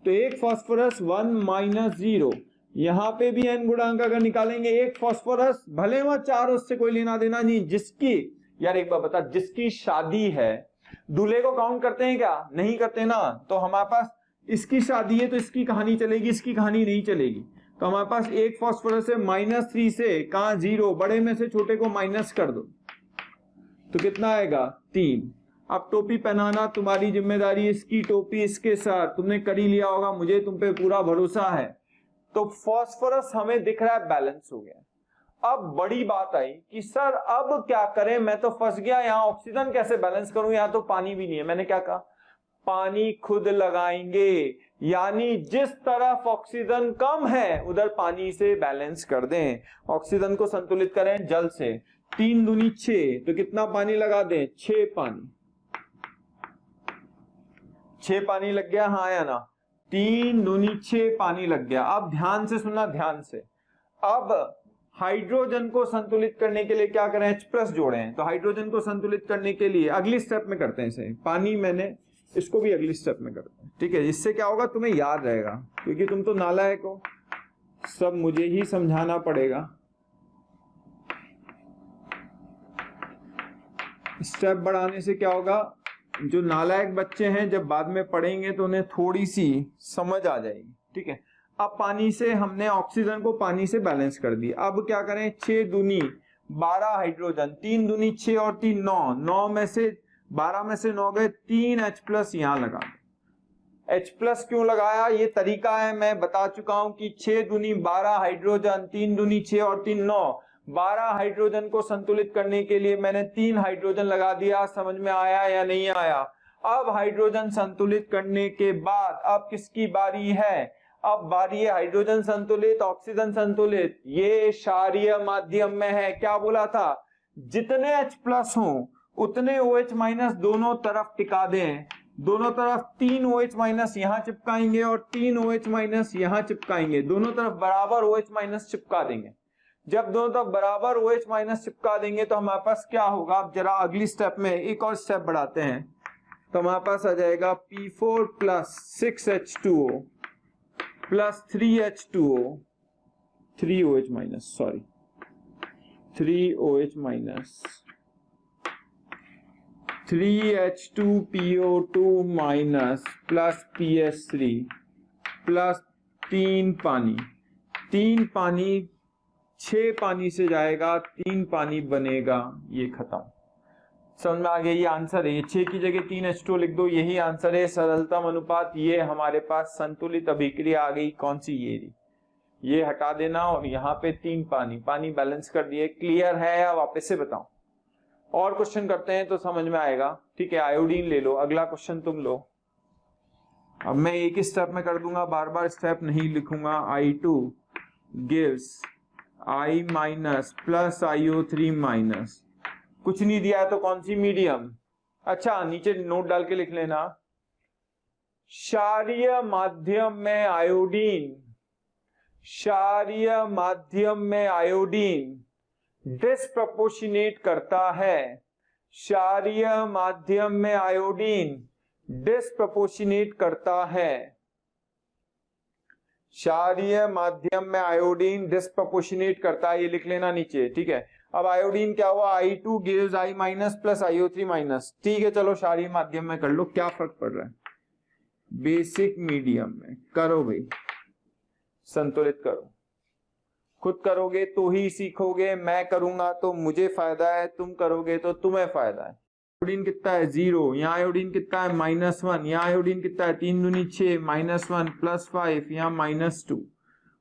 S1: तो एक फास्फोरस 1 - 0, यहां पे भी n गुणांक अगर निकालेंगे, एक फास्फोरस भले वह 4, उससे कोई लेना देना नहीं। जिसकी, यार एक बार बता, जिसकी शादी है, दूल्हे को काउंट करते हैं क्या? नहीं करते ना। तो हमारे पास इसकी शादी है तो इसकी कहानी चलेगी, इसकी कहानी नहीं चलेगी। तो हमारे पास एक फास्फोरस है, -3 से कहां? 0, बड़े में से छोटे को माइनस कर दो तो कितना आएगा? 3। अब टोपी पहनाना तुम्हारी जिम्मेदारी, इसकी टोपी इसके साथ तुमने कर ही लिया होगा, मुझे तुम पे पूरा भरोसा है। तो फास्फोरस हमें दिख रहा है बैलेंस हो गया। अब बड़ी बात आई कि सर अब क्या करें, मैं तो फंस गया, यहां ऑक्सीजन कैसे बैलेंस करूं, यहां तो पानी भी नहीं है। मैंने क्या कहा? पानी खुद लगाएंगे, यानी जिस तरफ ऑक्सीजन कम है उधर पानी से बैलेंस कर दें। ऑक्सीजन को संतुलित करें जल से, 3 दूनी 6, तो कितना पानी लगा दें? 6 पानी, 6 पानी लग गया, हाँ या ना? 3 दूनी 6 पानी लग गया। अब ध्यान से सुनना, ध्यान से। अब हाइड्रोजन को संतुलित करने के लिए क्या करें, H+ जोड़े हैं। तो हाइड्रोजन को संतुलित करने के लिए अगली स्टेप में करते हैं इसे, पानी मैंने इसको भी अगली स्टेप में करते हैं, ठीक है। इससे क्या होगा, तुम्हें याद रहेगा, क्योंकि तुम तो नालायक हो, सब मुझे ही समझाना पड़ेगा। स्टेप बढ़ाने से क्या होगा, जो नालायक बच्चे हैं जब बाद में पढ़ेंगे तो उन्हें थोड़ी सी समझ आ जाएगी, ठीक है। अब पानी से हमने ऑक्सीजन को पानी से बैलेंस कर दिया। अब क्या करें, 6 दूनी 12 हाइड्रोजन, 3 दूनी 6 और 3 9, 9 में से 12 में से 9 गए, 3 H+ यहां लगा। H+ क्यों लगाया, ये तरीका है, मैं बता चुका हूं कि 6 दूनी 12 हाइड्रोजन, 3 दूनी 6 और 3 9, 12 हाइड्रोजन को संतुलित करने के लिए मैंने 3 हाइड्रोजन लगा दिया। समझ में आया या नहीं आया? अब हाइड्रोजन संतुलित करने के बाद अब किसकी बारी है, अब बारी है हाइड्रोजन संतुलित, ऑक्सीजन संतुलित। ये क्षारीय माध्यम में है, क्या बोला था, जितने H+ हो उतने OH- दोनों तरफ टिका दें, दोनों तरफ 3 OH- यहां चिपकाएंगे और 3 OH- यहां चिपकाएंगे, दोनों तरफ बराबर OH- चिपका देंगे। जब दोनों तरफ बराबर OH- चिपका देंगे तो हमारे पास क्या होगा, अब जरा अगली स्टेप में एक और स्टेप बढ़ाते हैं, तो हमारे पास आ जाएगा P4 + 6H2O + 3H2O, 3OH-, sorry 3OH-, 3H2PO2- + PS3 + 3 पानी, 3 पानी 6 पानी से जाएगा, 3 पानी बनेगा, ये खत्म। समझ में आ गया, ये आंसर है, ये 6 की जगह 3 H2 लिख दो, यही आंसर है। सरलतम अनुपात, ये हमारे पास संतुलित अभिक्रिया आ गई, कौन सी, ये हटा देना और यहाँ पे 3 पानी, पानी बैलेंस कर दिए। क्लियर है या वापस से बताऊं? और क्वेश्चन करते हैं तो समझ में आएगा, ठीक है। आयोडीन ले लो, अगला क्वेश्चन तुम लो। अब मैं एक ही स्टेप में कर दूंगा, बार बार स्टेप नहीं लिखूंगा। I2 gives I- + IO3-, कुछ नहीं दिया है तो कौन सी, मीडियम। अच्छा, नीचे नोट डाल के लिख लेना, क्षारीय माध्यम में आयोडीन, क्षारीय माध्यम में आयोडीन डिस्प्रपोर्शनेट करता है, क्षारीय माध्यम में आयोडीन डिस्प्रपोर्शनेट करता है, क्षारीय माध्यम में आयोडीन डिस्प्रपोर्शनेट करता है, ये लिख लेना नीचे, ठीक है। अब आयोडीन क्या हुआ, I2 gives I- + IO3-, ठीक है। चलो क्षारीय माध्यम में कर लो, क्या फर्क पड़ रहा है, बेसिक मीडियम में करो भाई, संतुलित करो। खुद करोगे तो ही सीखोगे, मैं करूंगा तो मुझे फायदा है, तुम करोगे तो तुम्हें फायदा है। आयोडीन कितना है, 0, यहाँ आयोडीन कितना है, -1, यहाँ आयोडीन कितना है, 3 दूनी 6, -1 + 5, यहाँ -2।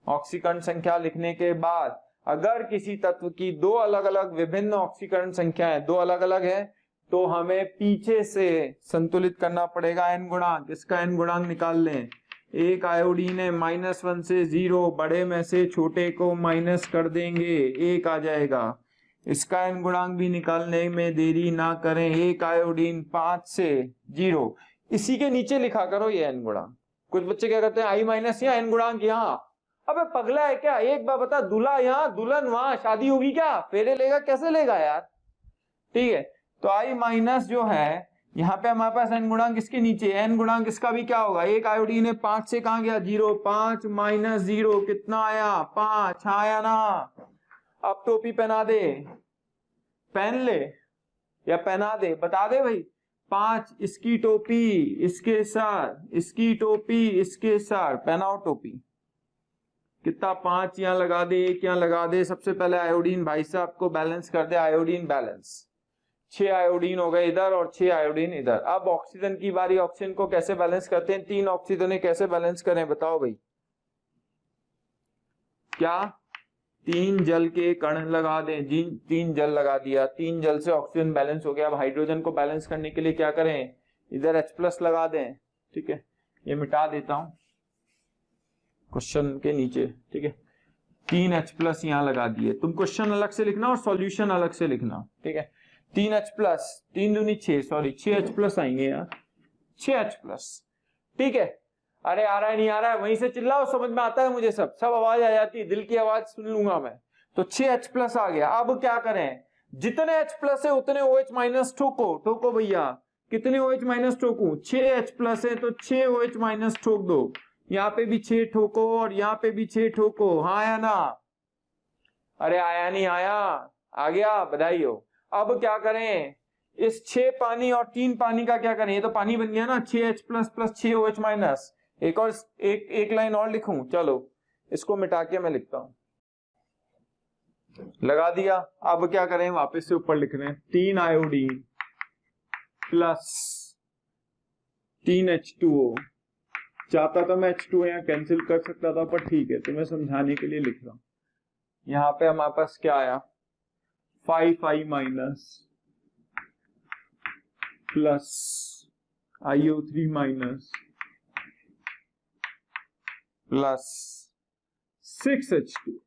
S1: ऑक्सीकरण संख्या लिखने के बाद अगर किसी तत्व की दो अलग अलग विभिन्न ऑक्सीकरण संख्याएं दो अलग अलग है तो हमें पीछे से संतुलित करना पड़ेगा n गुणांक। इसका n गुणांक निकाल लें। एक आयोडीन है, -1 से 0, बड़े में से छोटे को माइनस कर देंगे, 1 आ जाएगा। इसका n गुणांक भी निकालने में देरी ना करें। एक आयोडीन 5 से 0, इसी के नीचे लिखा करो ये n गुणांक। कुछ बच्चे क्या करते हैं, I- या n गुणांक यहाँ। अबे पगला है क्या, एक बार बता, दूल्हा यहाँ दुल्हन वहां, शादी होगी क्या, फेरे लेगा, कैसे लेगा यार, ठीक है। तो I- जो है यहाँ पे हमारे पास n गुणांक इसके नीचे, n गुणांक इसका भी क्या होगा, एक आयोडीन है 5 से कहां गया 0, 5 - 0 कितना आया 5, आया ना। अब टोपी पहना दे, पहन ले या पहना दे, बता दे भाई। 5 इसकी टोपी इसके साथ, इसकी टोपी इसके साथ, पहनाओ टोपी। कितना 5 यहां लगा दे, 1 यहां लगा दे। सबसे पहले आयोडीन भाई साहब को बैलेंस कर दे, आयोडीन बैलेंस। 6 आयोडीन हो गए इधर और 6 आयोडीन इधर। अब ऑक्सीजन की बारी, ऑक्सीजन को कैसे बैलेंस करते हैं, 3 ऑक्सीजन कैसे बैलेंस करें बताओ भाई। क्या 3 जल के कण लगा दें, 3 जल लगा दिया, 3 जल से ऑक्सीजन बैलेंस हो गया। अब हाइड्रोजन को बैलेंस करने के लिए क्या करें, इधर H+ लगा दें, ठीक है। ये मिटा देता हूं क्वेश्चन के नीचे, ठीक है। 3 H+ यहां लगा दिए। तुम क्वेश्चन अलग से लिखना और सॉल्यूशन अलग से लिखना, ठीक है। 3 H+, 3 दूनी 6, सॉरी 6 H+ आएंगे यार, 6 H+, ठीक है। अरे आ रहा है नहीं आ रहा है, वहीं से चिल्लाओ, समझ में आता है मुझे, सब आवाज आ जाती है, दिल की आवाज सुन लूंगा मैं। तो 6H प्लस आ गया। अब क्या करें, जितने H प्लस है उतने OH माइनस ठोको भैया। कितने OH माइनस ठोकू, 6H प्लस है तो 6 OH माइनस ठोक दो। यहाँ पे भी 6 ठोको और यहाँ पे भी 6 ठोको। हाँ या ना? अरे आया नहीं आया? आ गया, बधाई हो। अब क्या करें, इस 6 पानी और 3 पानी का क्या करें, ये तो पानी बन गया ना, 6H plus plus 6 OH minus. एक और एक लाइन और लिखूं, चलो इसको मिटा के मैं लिखता हूं। लगा दिया। अब क्या करें, वापस से ऊपर लिख रहे हैं 3 आयोडीन प्लस 3 H2O। चाहता था मैं H2O यहाँ कैंसिल कर सकता था, पर ठीक है, तुम्हें समझाने के लिए लिख रहा हूं। यहाँ पे हमारे पास क्या आया, 5I minus plus IO3 minus plus 6H2O।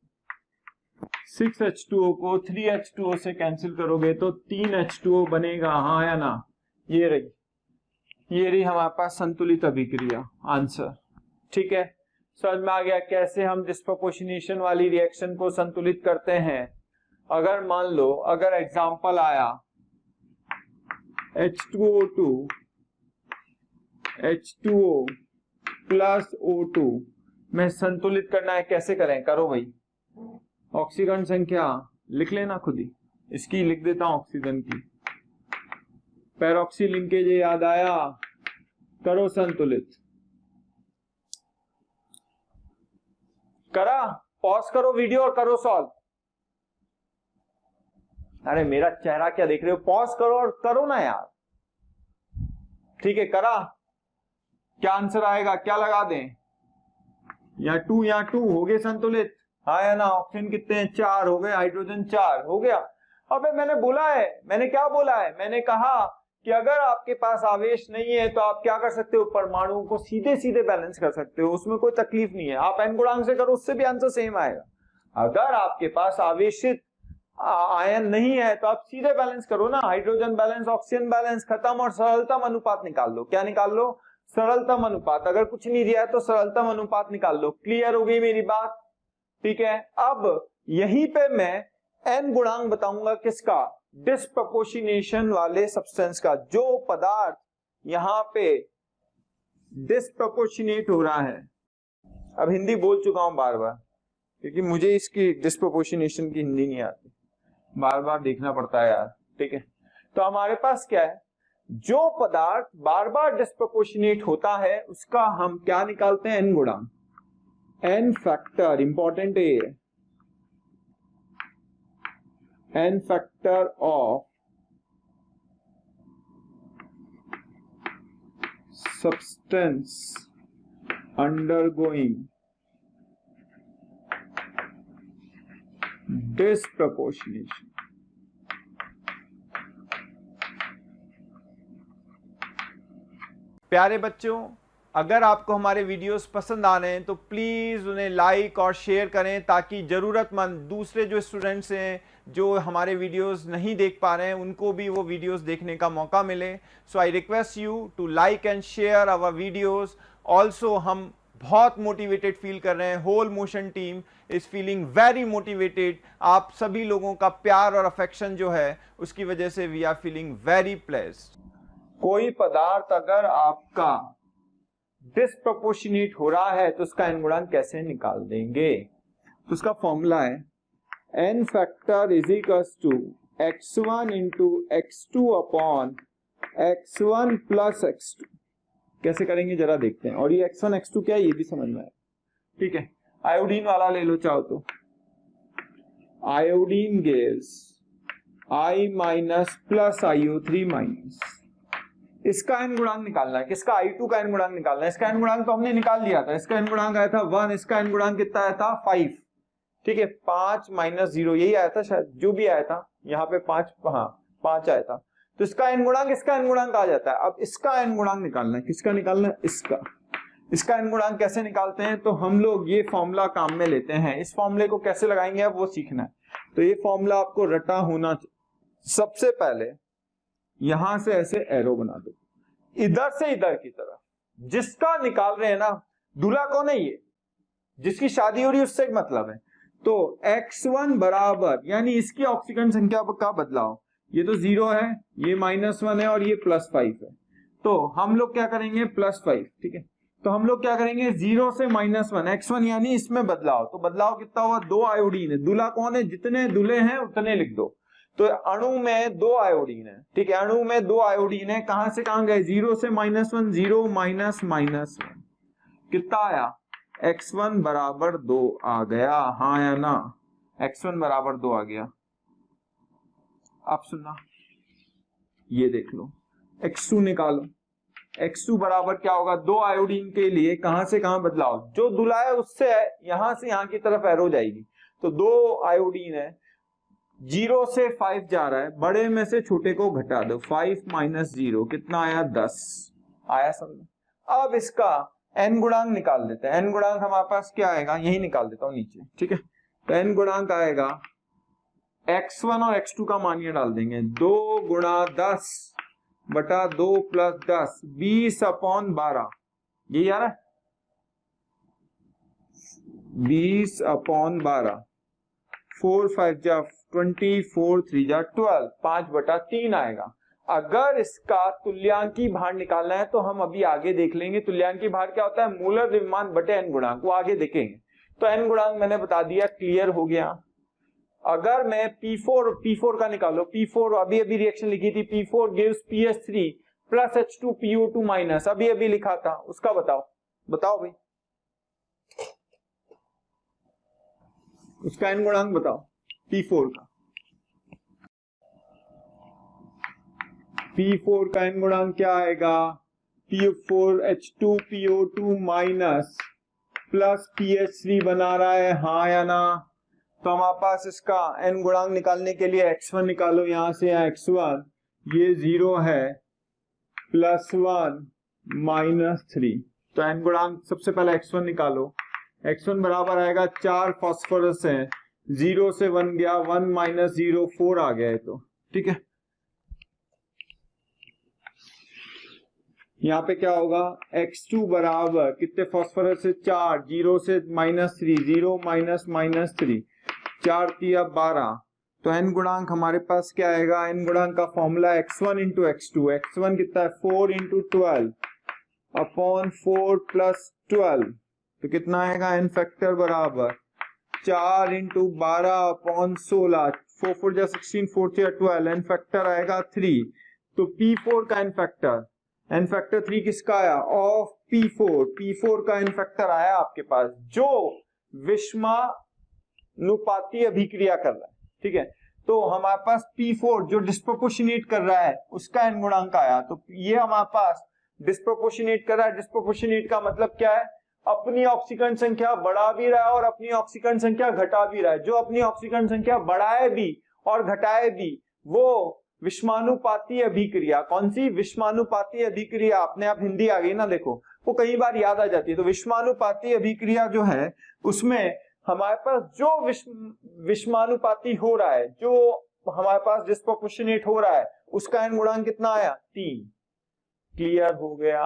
S1: 6H2O को 3H2O से कैंसिल करोगे तो 3H2O बनेगा। हाँ या ना? ये रही हमारे पास संतुलित अभिक्रिया, आंसर। ठीक है, समझ में आ गया कैसे हम डिस्प्रोपोर्शनेशन वाली रिएक्शन को संतुलित करते हैं। अगर मान लो, अगर एग्जांपल आया H2O2 H2O प्लस O2 में संतुलित करना है, कैसे करें, करो भाई। ऑक्सीजन संख्या लिख लेना खुद ही, इसकी लिख देता हूं ऑक्सीजन की। पैरोक्सी लिंकेज याद आया, करो संतुलित। करा, पॉज करो वीडियो और करो सॉल्व। अरे मेरा चेहरा क्या देख रहे हो, पॉज करो और करो ना यार। ठीक है, करा, क्या आंसर आएगा, क्या लगा दें, या 2 हो गए संतुलित। हाँ या ना? ऑक्सीजन कितने हैं, 4 हो गए, हाइड्रोजन 4 हो गया। अबे मैंने बोला है, मैंने क्या बोला है, मैंने कहा कि अगर आपके पास आवेश नहीं है तो आप क्या कर सकते हो, परमाणुओं को सीधे सीधे बैलेंस कर सकते हो, उसमें कोई तकलीफ नहीं है। आप n गुणांक से करो, उससे भी आंसर सेम आएगा। अगर आपके पास आवेशित आयन नहीं है तो आप सीधे बैलेंस करो ना, हाइड्रोजन बैलेंस, ऑक्सीजन बैलेंस, खत्म, और सरलतम अनुपात निकाल लो। क्या निकाल लो, सरलतम अनुपात। अगर कुछ नहीं दिया है तो सरलतम अनुपात निकाल लो। क्लियर हो गई मेरी बात? ठीक है, अब यहीं पे मैं n गुणांक बताऊंगा, किसका, डिस्प्रपोर्शनेशन वाले सब्सटेंस का। जो पदार्थ यहां पे डिस्प्रपोर्शनेट हो रहा है, अब हिंदी बोल चुका हूं बार बार, क्योंकि मुझे इसकी डिस्प्रपोर्शनेशन की हिंदी नहीं आती, बार बार देखना पड़ता है यार। ठीक है, तो हमारे पास क्या है, जो पदार्थ बार बार डिस्प्रपोर्शनेट होता है उसका हम क्या निकालते हैं, n गुणांक। n फैक्टर इंपॉर्टेंट है, n factor of substance undergoing disproportionation। प्यारे बच्चों, अगर आपको हमारे वीडियोस पसंद आ रहे हैं तो प्लीज़ उन्हें लाइक और शेयर करें, ताकि ज़रूरतमंद दूसरे जो स्टूडेंट्स हैं जो हमारे वीडियोस नहीं देख पा रहे हैं उनको भी वो वीडियोस देखने का मौका मिले। So I request you to like and share our videos. Also हम बहुत मोटिवेटेड फील कर रहे हैं, whole motion team is feeling very motivated. आप सभी लोगों का प्यार और अफेक्शन जो है उसकी वजह से we are feeling very pleased. कोई पदार्थ अगर आपका डिस्प्रपोर्शनेट हो रहा है तो उसका n गुणांक कैसे निकाल देंगे, तो उसका फॉर्मूला है n factor is equals to x1 into x2 upon x1 plus x2। कैसे करेंगे जरा देखते हैं, और ये x1 x2 क्या है ये भी समझ में आए। ठीक है, आयोडीन वाला ले लो चाहो तो। Iodine gas I minus plus IO3 minus, इसका n गुणांक निकालना है। किसका, I2 का n गुणांक निकालना है। इसका n गुणांक तो हमने निकाल दिया था, इसका n गुणांक आया था 1, इसका n गुणांक कितना आया था 5। ठीक है, 5 माइनस 0 यही आया था शायद, जो भी आया था यहाँ पे 5, हाँ 5 आया था। तो इसका n गुणांक, इसका n गुणांक आ जाता है। अब इसका n गुणांक निकालना है, किसका निकालना है, इसका n गुणांक कैसे निकालते हैं, तो हम लोग ये फॉर्मूला काम में लेते हैं। इस फॉर्मूले को कैसे लगाएंगे अब वो सीखना है। तो ये फॉर्मूला आपको रटा होना चाहिए। सबसे पहले यहां से ऐसे एरो बना दो, इधर से इधर की तरफ। जिसका निकाल रहे हैं ना, दूल्हा कौन है, ये जिसकी शादी हो रही है उससे मतलब है। तो x1 बराबर, यानी इसकी ऑक्सीकरण संख्या का बदलाव, ये तो 0 है, ये -1 है और ये +5 है, तो हम लोग क्या करेंगे +5, ठीक है। तो हम लोग क्या करेंगे 0 से -1, x1 यानी इसमें बदलाव, तो बदलाव कितना हुआ 2 आयोडीन है, दूल्हा कौन है, जितने दूल्हे हैं उतने लिख दो। तो अणु में 2 आयोडीन है, ठीक है, अणु में 2 आयोडीन है, कहां से कहां गए 0 से -1, 0 -1 कितना आया x1 बराबर 2 आ गया, हाँ या ना, x1 बराबर 2 आ गया। आप सुनना, ये देख लो x2 निकालो, x2 बराबर क्या होगा, 2 आयोडीन के लिए कहां से कहां बदलाव, जो दूल्हा है उससे यहां से यहां की तरफ एरो जाएगी, तो 2 आयोडीन है, 0 से 5 जा रहा है, बड़े में से छोटे को घटा दो, 5 - 0 कितना आया 10 आया, समझ। अब इसका n गुणांक निकाल देते हैं, n गुणांक हमारे पास क्या आएगा, यही निकाल देता हूं नीचे, ठीक है। तो n गुणांक आएगा, x1 और x2 का मान ये डाल देंगे, 2 गुणा 10 बटा 2 + 10 20/12, यही आ रहा है 20/12, 4 5 जा 20, 4 3 जा 12, 5/3 आएगा। अगर इसका तुल्यांकी भार निकालना है तो हम अभी आगे देख लेंगे, तुल्यांकी भार क्या होता है, मूलर द्रव्यमान बटे n गुणांक, वो आगे देखेंगे। तो n गुणांक मैंने बता दिया, क्लियर हो गया। अगर मैं P4 का निकालो, P4 अभी अभी रिएक्शन लिखी थी, P4 gives PS3 plus H2PO2 minus, अभी अभी लिखा था, उसका बताओ भाई, उसका n गुणांक बताओ P4 का, P4 का n गुणांक क्या आएगा, P4 H2PO2 minus plus PS3 बना रहा है, हाँ या ना। तो हमारे पास इसका n गुणांक निकालने के लिए x1 निकालो, यहां से x1 ये 0 है, +1 -3, तो n गुणांक सबसे पहले x1 निकालो, x1 बराबर आएगा 4 फास्फोरस है, 0 से 1 गया, 1 - 0 4 आ गया है, तो ठीक है। यहाँ पे क्या होगा, x2 बराबर कितने फास्फोरस से 4, 0 से -3, 0 -3, 4 3 12, तो n गुणांक हमारे पास क्या आएगा, n गुणांक का फॉर्मूला x1 × x2, x1 कितना है 4 × 12 अपॉन 4 + 12, तो कितना आएगा n फैक्टर बराबर 4 × 12 अपॉन 16, 4 4 जा 16, 4 3 12, n फैक्टर आएगा 3, तो P4 का n फैक्टर 3 किसका आया, ऑफ P4 का n फैक्टर आया आपके पास, जो विषमानुपाती अभिक्रिया कर रहा है, ठीक है। तो हमारे पास P4 जो डिस्प्रोपोर्शनेट कर रहा है उसका n गुणांक आया, तो ये हमारे पास डिस्प्रोपोर्शनेट कर रहा है, डिस्प्रोपोर्शनेट का मतलब क्या है, अपनी ऑक्सीकरण संख्या बढ़ा भी रहा है और अपनी ऑक्सीकरण संख्या घटा भी रहा है, जो अपनी ऑक्सीकरण संख्या बढ़ाए भी और घटाए भी वो विषमानुपाती अभिक्रिया, कौन सी, विषमानुपाती अभिक्रिया, अपने आप हिंदी आ गई ना, देखो वो कई बार याद आ जाती है। तो विषमानुपाती अभिक्रिया जो है उसमें हमारे पास जो विषमानुपाती हो रहा है, जो हमारे पास डिस्प्रोपोर्शनेट हो रहा है, उसका n गुणांक कितना आया 3, क्लियर हो गया,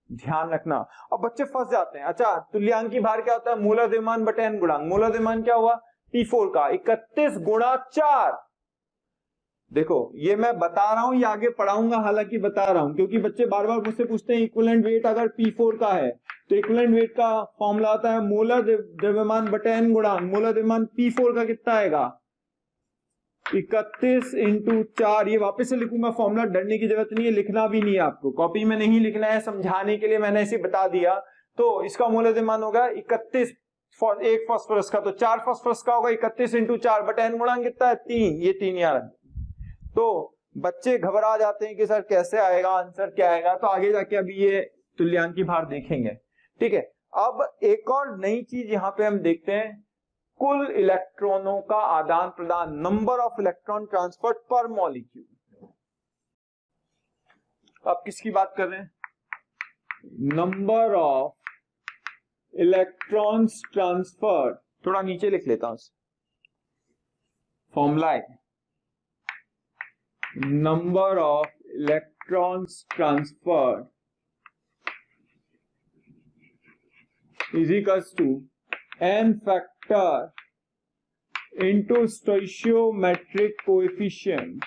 S1: ध्यान रखना। अब बच्चे फंस जाते हैं, अच्छा तुल्यांकी भार क्या होता है, मूलर द्रव्यमान बटे n गुणांक, मूलर द्रव्यमान क्या हुआ P4 का 31 × 4, देखो ये मैं बता रहा हूं, ये आगे पढ़ाऊंगा, हालांकि बता रहा हूं क्योंकि बच्चे बार बार मुझसे पूछते हैं इक्विवेलेंट वेट अगर P4 का है तो इक्विवेलेंट वेट का फॉर्मूला आता है मोलर द्रव्यमान बटे n गुणांक, मोलर द्रव्यमान P4 का कितना आएगा 31 × 4, ये वापस से लिखूंगा फॉर्मूला, डरने की जरूरत नहीं है, लिखना भी नहीं है आपको, कॉपी में नहीं लिखना है, समझाने के लिए मैंने इसे बता दिया। तो इसका मोलर द्रव्यमान होगा 31, एक फास्फोरस का तो 4 फास्फोरस का होगा 31 × 4 बटे n गुणांक कितना है 3, ये 3 यार। तो बच्चे घबरा जाते हैं कि सर कैसे आएगा आंसर, क्या आएगा, तो आगे जाके अभी ये तुल्यांकी भार देखेंगे, ठीक है। अब एक और नई चीज यहां पे हम देखते हैं, कुल इलेक्ट्रॉनों का आदान प्रदान, नंबर ऑफ इलेक्ट्रॉन ट्रांसफर पर मॉलिक्यूल। आप किसकी बात कर रहे हैं, नंबर ऑफ इलेक्ट्रॉन्स ट्रांसफर, थोड़ा नीचे लिख लेता हूं, फॉर्मूला है number of electrons transferred is equals to n factor into स्टोइशियोमेट्रिक coefficient,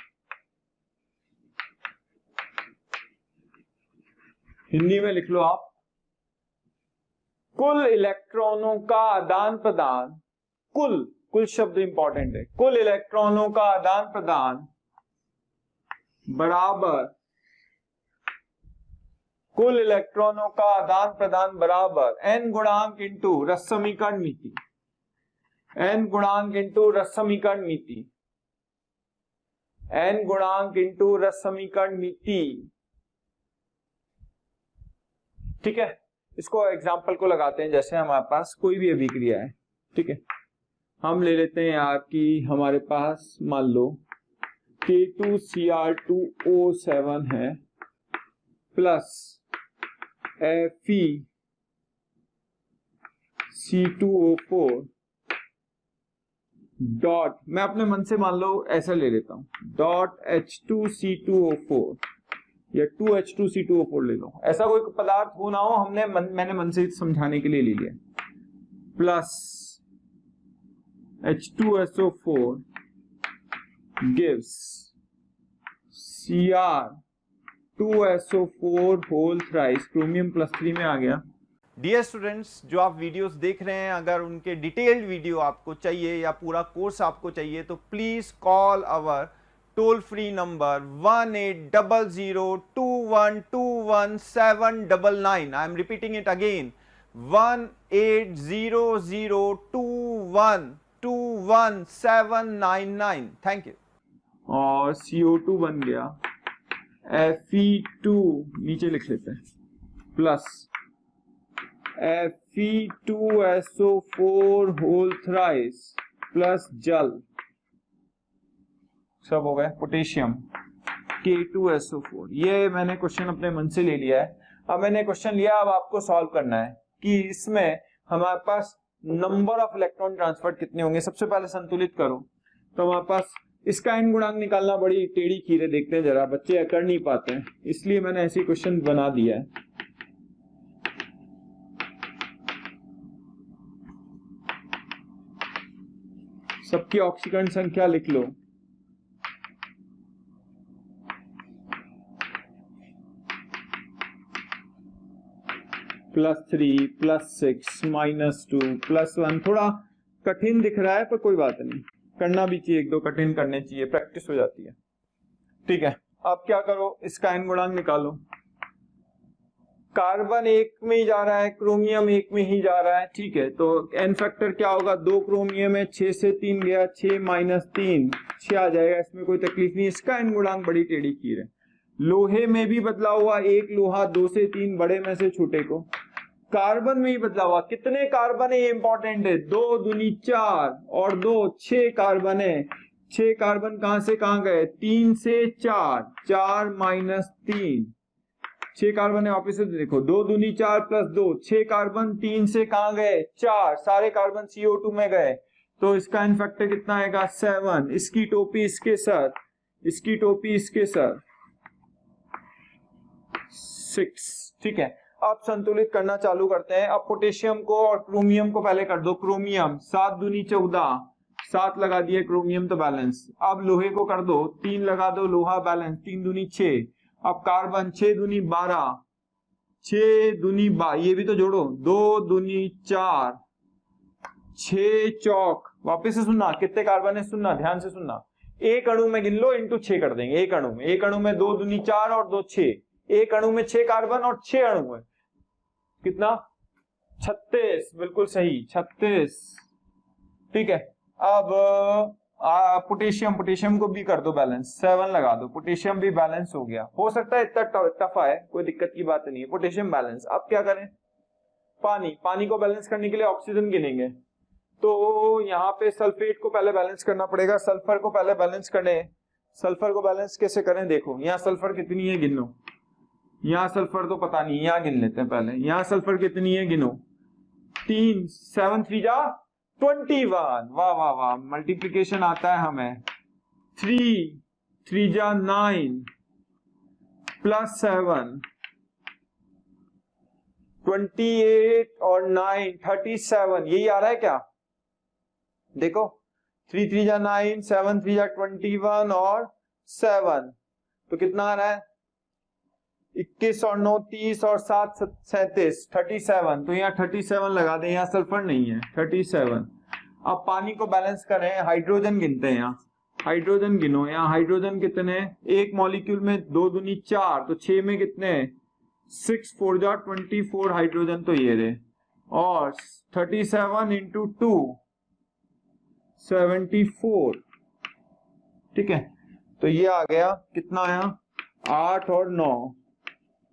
S1: Hindi में लिख लो आप, कुल इलेक्ट्रॉनों का आदान प्रदान, कुल शब्द इंपॉर्टेंट है, कुल इलेक्ट्रॉनों का आदान प्रदान बराबर, कुल इलेक्ट्रॉनों का आदान प्रदान बराबर n गुणांक इंटू रसमीकरण मिति, n गुणांक इंटू रसमीकरण मिति, n गुणांक इंटू रसमीकरण मिति। ठीक है, इसको एग्जाम्पल को लगाते हैं, जैसे हमारे पास कोई भी अभिक्रिया है, ठीक है, हम ले लेते हैं यार कि हमारे पास मान लो K2Cr2O7 है प्लस FeC2O4 डॉट, मैं अपने मन से मान लो ऐसा ले लेता हूं, डॉट H2C2O4 या 2H2C2O4 ले लो, ऐसा कोई पदार्थ हो ना हो, मैंने मन से समझाने के लिए ले लिया, plus H2SO4 gives Cr2SO4 whole thrice, chromium +3 में आ गया। डियर स्टूडेंट्स, जो आप वीडियोस देख रहे हैं, अगर उनके डिटेल्ड वीडियो आपको चाहिए या पूरा कोर्स आपको चाहिए तो please call our toll free number 180021217999। I am repeating it again, 180021217999। Thank you. और CO2 बन गया Fe2, नीचे लिख लेते हैं, plus Fe2SO4 whole thrice plus जल, सब हो गए, पोटेशियम K2SO4। ये मैंने क्वेश्चन अपने मन से ले लिया है। अब मैंने क्वेश्चन लिया, अब आपको सॉल्व करना है कि इसमें हमारे पास नंबर ऑफ इलेक्ट्रॉन ट्रांसफर कितने होंगे। सबसे पहले संतुलित करो, तो हमारे पास इसका n गुणांक निकालना बड़ी टेढ़ी खीर है, देखते हैं जरा, बच्चे कर नहीं पाते हैं, इसलिए मैंने ऐसी क्वेश्चन बना दिया है। सबकी ऑक्सीकरण संख्या लिख लो, +3 +6 -2 +1। थोड़ा कठिन दिख रहा है पर कोई बात नहीं, करना भी चाहिए, एक दो कठिन करने चाहिए, प्रैक्टिस हो जाती है। ठीक है, अब क्या करो, इसका n गुणांक निकालो। कार्बन 1 में ही जा रहा है, क्रोमियम 1 में ही जा रहा है, ठीक है, तो n फैक्टर क्या होगा, 2 क्रोमियम है, 6 से 3 गया, 6 - 3 6 आ जाएगा, इसमें कोई तकलीफ नहीं। इसका n गुणांक बड़ी टेढ़ी खीर है। लोहे में भी बदला हुआ, 1 लोहा, 2 से 3 बड़े में से छोटे को। कार्बन में ही बदला हुआ, कितने कार्बन है ये इंपॉर्टेंट है, 2 दूनी 4 और 2 6 कार्बन है। 6 कार्बन कहां से कहां गए, 3 से 4, 4 - 3 6 कार्बन है, वापिस से देखो, 2 दूनी 4 + 2 6 कार्बन, 3 से कहां गए 4, सारे कार्बन CO2 में गए, तो इसका n फैक्टर कितना आएगा 7। इसकी टोपी इसके साथ, इसकी टोपी इसके साथ 6। ठीक है, अब संतुलित करना चालू करते हैं। अब पोटेशियम को और क्रोमियम को पहले कर दो। क्रोमियम 7 दूनी 14, 7 लगा दिए, क्रोमियम तो बैलेंस। अब लोहे को कर दो, 3 लगा दो, लोहा बैलेंस, 3 दूनी 6। अब कार्बन 6 दूनी 12, 6 दूनी 12, ये भी तो जोड़ो, 2 दूनी 4, 6 चौक, वापिस से सुनना कितने कार्बन है, सुनना ध्यान से सुनना, एक अणु में गिन लो, इंटू 6 कर देंगे। एक अणु में 2 दूनी 4 और 2 6, एक अणु में 6 कार्बन और 6 अणु है, कितना 36, बिल्कुल सही 36। ठीक है, अब पोटेशियम को भी कर दो बैलेंस, 7 लगा दो, पोटेशियम भी बैलेंस हो गया। हो सकता है इतना टफ है, कोई दिक्कत की बात नहीं है, पोटेशियम बैलेंस। अब क्या करें, पानी को बैलेंस करने के लिए ऑक्सीजन गिनेंगे, तो यहाँ पे सल्फेट को पहले बैलेंस करना पड़ेगा, सल्फर को पहले बैलेंस करें। सल्फर को बैलेंस कैसे करें, देखो यहाँ सल्फर कितनी है गिनो, यहाँ सल्फर तो पता नहीं, यहाँ गिन लेते हैं पहले, यहाँ सल्फर कितनी है गिनो, 3 7 3 जा 21, वाह वाह वाह, मल्टीप्लीकेशन आता है हमें, 3 3 जा 9 +7 28 और 9 37, यही आ रहा है क्या, देखो 3 3 जा 9, 7 3 जा 21 और 7, तो कितना आ रहा है 21 और 9 30 और 7 37 37, तो यहाँ 37 लगा दें, यहाँ सल्फर नहीं है 37। अब पानी को बैलेंस करें, हाइड्रोजन गिनते हैं, यहाँ हाइड्रोजन गिनो, यहाँ हाइड्रोजन कितने, एक मॉलिक्यूल में 2 दूनी 4, तो 6 में कितने 6 4 जा 24 हाइड्रोजन, तो ये रहे, और 37 इंटू 2 74, ठीक है, तो ये आ गया कितना आया 8 और 9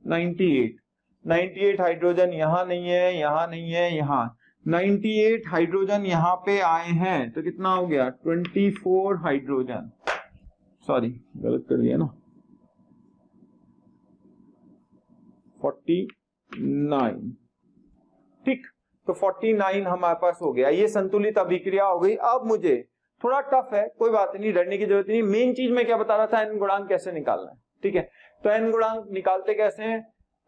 S1: 98 हाइड्रोजन यहाँ नहीं है, यहाँ नहीं है, यहाँ 98 हाइड्रोजन यहाँ पे आए हैं, तो कितना हो गया 24 हाइड्रोजन, सॉरी गलत कर दिया ना, 49, ठीक, तो 49 हमारे पास हो गया, ये संतुलित अभिक्रिया हो गई। अब मुझे थोड़ा टफ है, कोई बात नहीं, डरने की जरूरत नहीं, मेन चीज मैं क्या बता रहा था, एन गुणांक कैसे निकालना है, ठीक है, तो एन गुणांक निकालते कैसे हैं,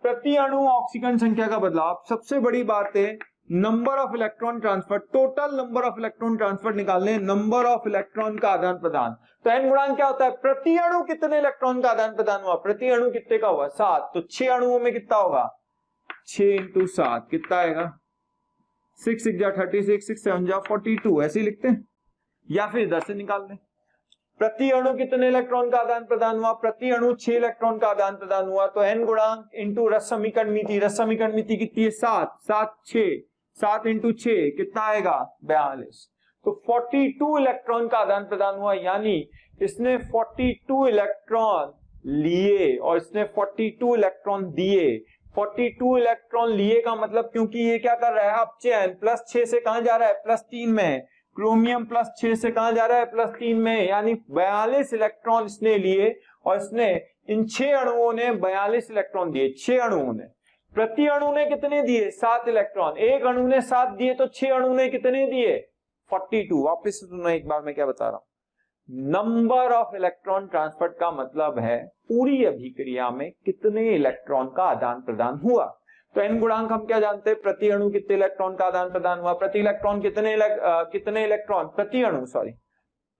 S1: प्रति अणु ऑक्सीजन संख्या का बदलाव, सबसे बड़ी बात है number of electron transfer, total number of electron transfer निकालने, नंबर ऑफ इलेक्ट्रॉन का आदान प्रदान, तो एन गुणांक क्या होता है, प्रति अणु कितने इलेक्ट्रॉन का आदान प्रदान हुआ, प्रति अणु कितने का हुआ 7, तो 6 अणुओं में कितना होगा 6 इंटू 7 कितना आएगा 6 6 जा 36, 6 7 जा 42, ऐसे ही लिखते हैं, या फिर इधर से निकाल लें, प्रति अणु कितने इलेक्ट्रॉन का आदान प्रदान हुआ, प्रति अणु 6 इलेक्ट्रॉन का आदान प्रदान हुआ, तो एन गुणांक इंटू रस समीकरण मिति, रस समीकरण मिति कितनी है 7 7 6, 7 इंटू 6 कितना आएगा 42, तो 42 इलेक्ट्रॉन का आदान प्रदान हुआ, यानी इसने 42 इलेक्ट्रॉन लिए और इसने 42 इलेक्ट्रॉन दिए, 42 इलेक्ट्रॉन लिए का मतलब, क्योंकि ये क्या कर रहा है अपचयन, +6 से कहां जा रहा है +3 में, क्रोमियम +6 से कहां जा रहा है +3 में, यानी 42 इलेक्ट्रॉन इसने लिए, और इसने इन 6 अणुओं ने 42 इलेक्ट्रॉन दिए, 6 अणुओं ने, प्रति अणु ने कितने दिए 7 इलेक्ट्रॉन, एक अणु ने 7 दिए, तो 6 अणु ने कितने दिए 42। वापस से सुनो एक बार मैं क्या बता रहा हूं, नंबर ऑफ इलेक्ट्रॉन ट्रांसफर का मतलब है पूरी अभिक्रिया में कितने इलेक्ट्रॉन का आदान प्रदान हुआ, तो एन गुणांक हम क्या जानते हैं, प्रति अणु कितने इलेक्ट्रॉन का आदान प्रदान हुआ, प्रति इलेक्ट्रॉन कितने इलेक्ट्रॉन, प्रति अणु सॉरी,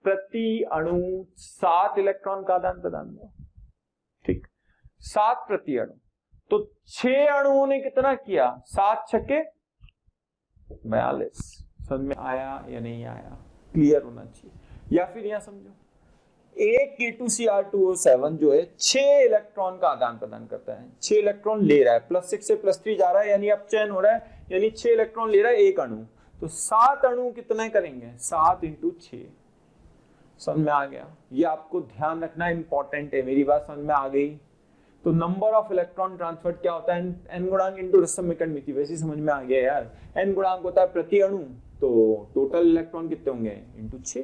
S1: प्रति अणु 7 इलेक्ट्रॉन का आदान प्रदान हुआ, ठीक 7 प्रति अणु, तो 6 अणुओं ने कितना किया 7 छक्के 42, समझ में आया या नहीं आया, क्लियर होना चाहिए। या फिर यहां समझो, एक K2Cr2O7 जो है 6 इलेक्ट्रॉन का आदान प्रदान करता है, 6 इलेक्ट्रॉन ले रहा है, +6 से +3 जा रहा है, यानी अपचयन हो रहा है, यानी 6 इलेक्ट्रॉन ले रहा है एक अणु, तो 7 अणु कितने करेंगे 7 इंटू 6, समझ में आ गया, ये आपको ध्यान रखना इंपॉर्टेंट है, मेरी बात समझ में आ गई। तो नंबर ऑफ इलेक्ट्रॉन ट्रांसफर क्या होता है, एन गुणांक इंटू रस समीकरण मिति, वैसे समझ में आ गया यार, एन गुणांक होता है प्रति अणु, तो टोटल इलेक्ट्रॉन कितने होंगे इंटू 6,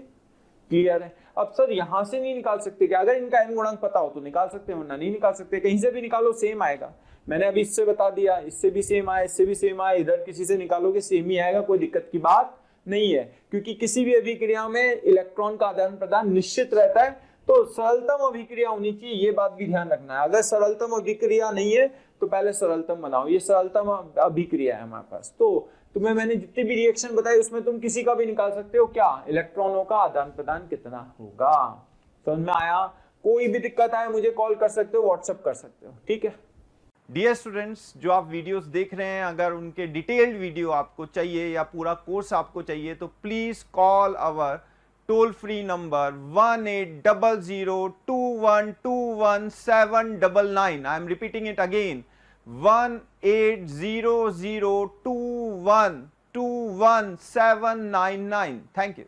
S1: क्लियर है। अब सर यहां से नहीं निकाल सकते क्या, अगर इनका एन गुणांक पता हो तो निकाल सकते हो, वरना नहीं निकाल सकते, कहीं से भी निकालो सेम आएगा, मैंने अभी इससे बता दिया, इससे भी सेम आया, इससे भी सेम आया, इधर किसी से निकालोगे सेम ही आएगा, कोई दिक्कत की बात नहीं है, क्योंकि किसी भी अभिक्रिया में इलेक्ट्रॉन का आदान प्रदान निश्चित रहता है, तो सरलतम अभिक्रिया होनी चाहिए, ये बात भी ध्यान रखना है, अगर सरलतम अभिक्रिया नहीं है तो पहले सरलतम बनाओ, ये सरलतम अभिक्रिया है हमारे पास, तो तुम्हें मैंने जितने भी रिएक्शन बताए उसमें तुम किसी का भी निकाल सकते हो, क्या इलेक्ट्रॉनों का आदान प्रदान कितना होगा, समझ में आया, कोई भी दिक्कत आए मुझे कॉल कर सकते हो, व्हाट्सएप कर सकते हो, ठीक है। डियर स्टूडेंट्स, जो आप वीडियोस देख रहे हैं, अगर उनके डिटेल्ड वीडियो आपको चाहिए या पूरा कोर्स आपको चाहिए तो please call our toll free number 180021217999। I am repeating it again, 180021217999। Thank you.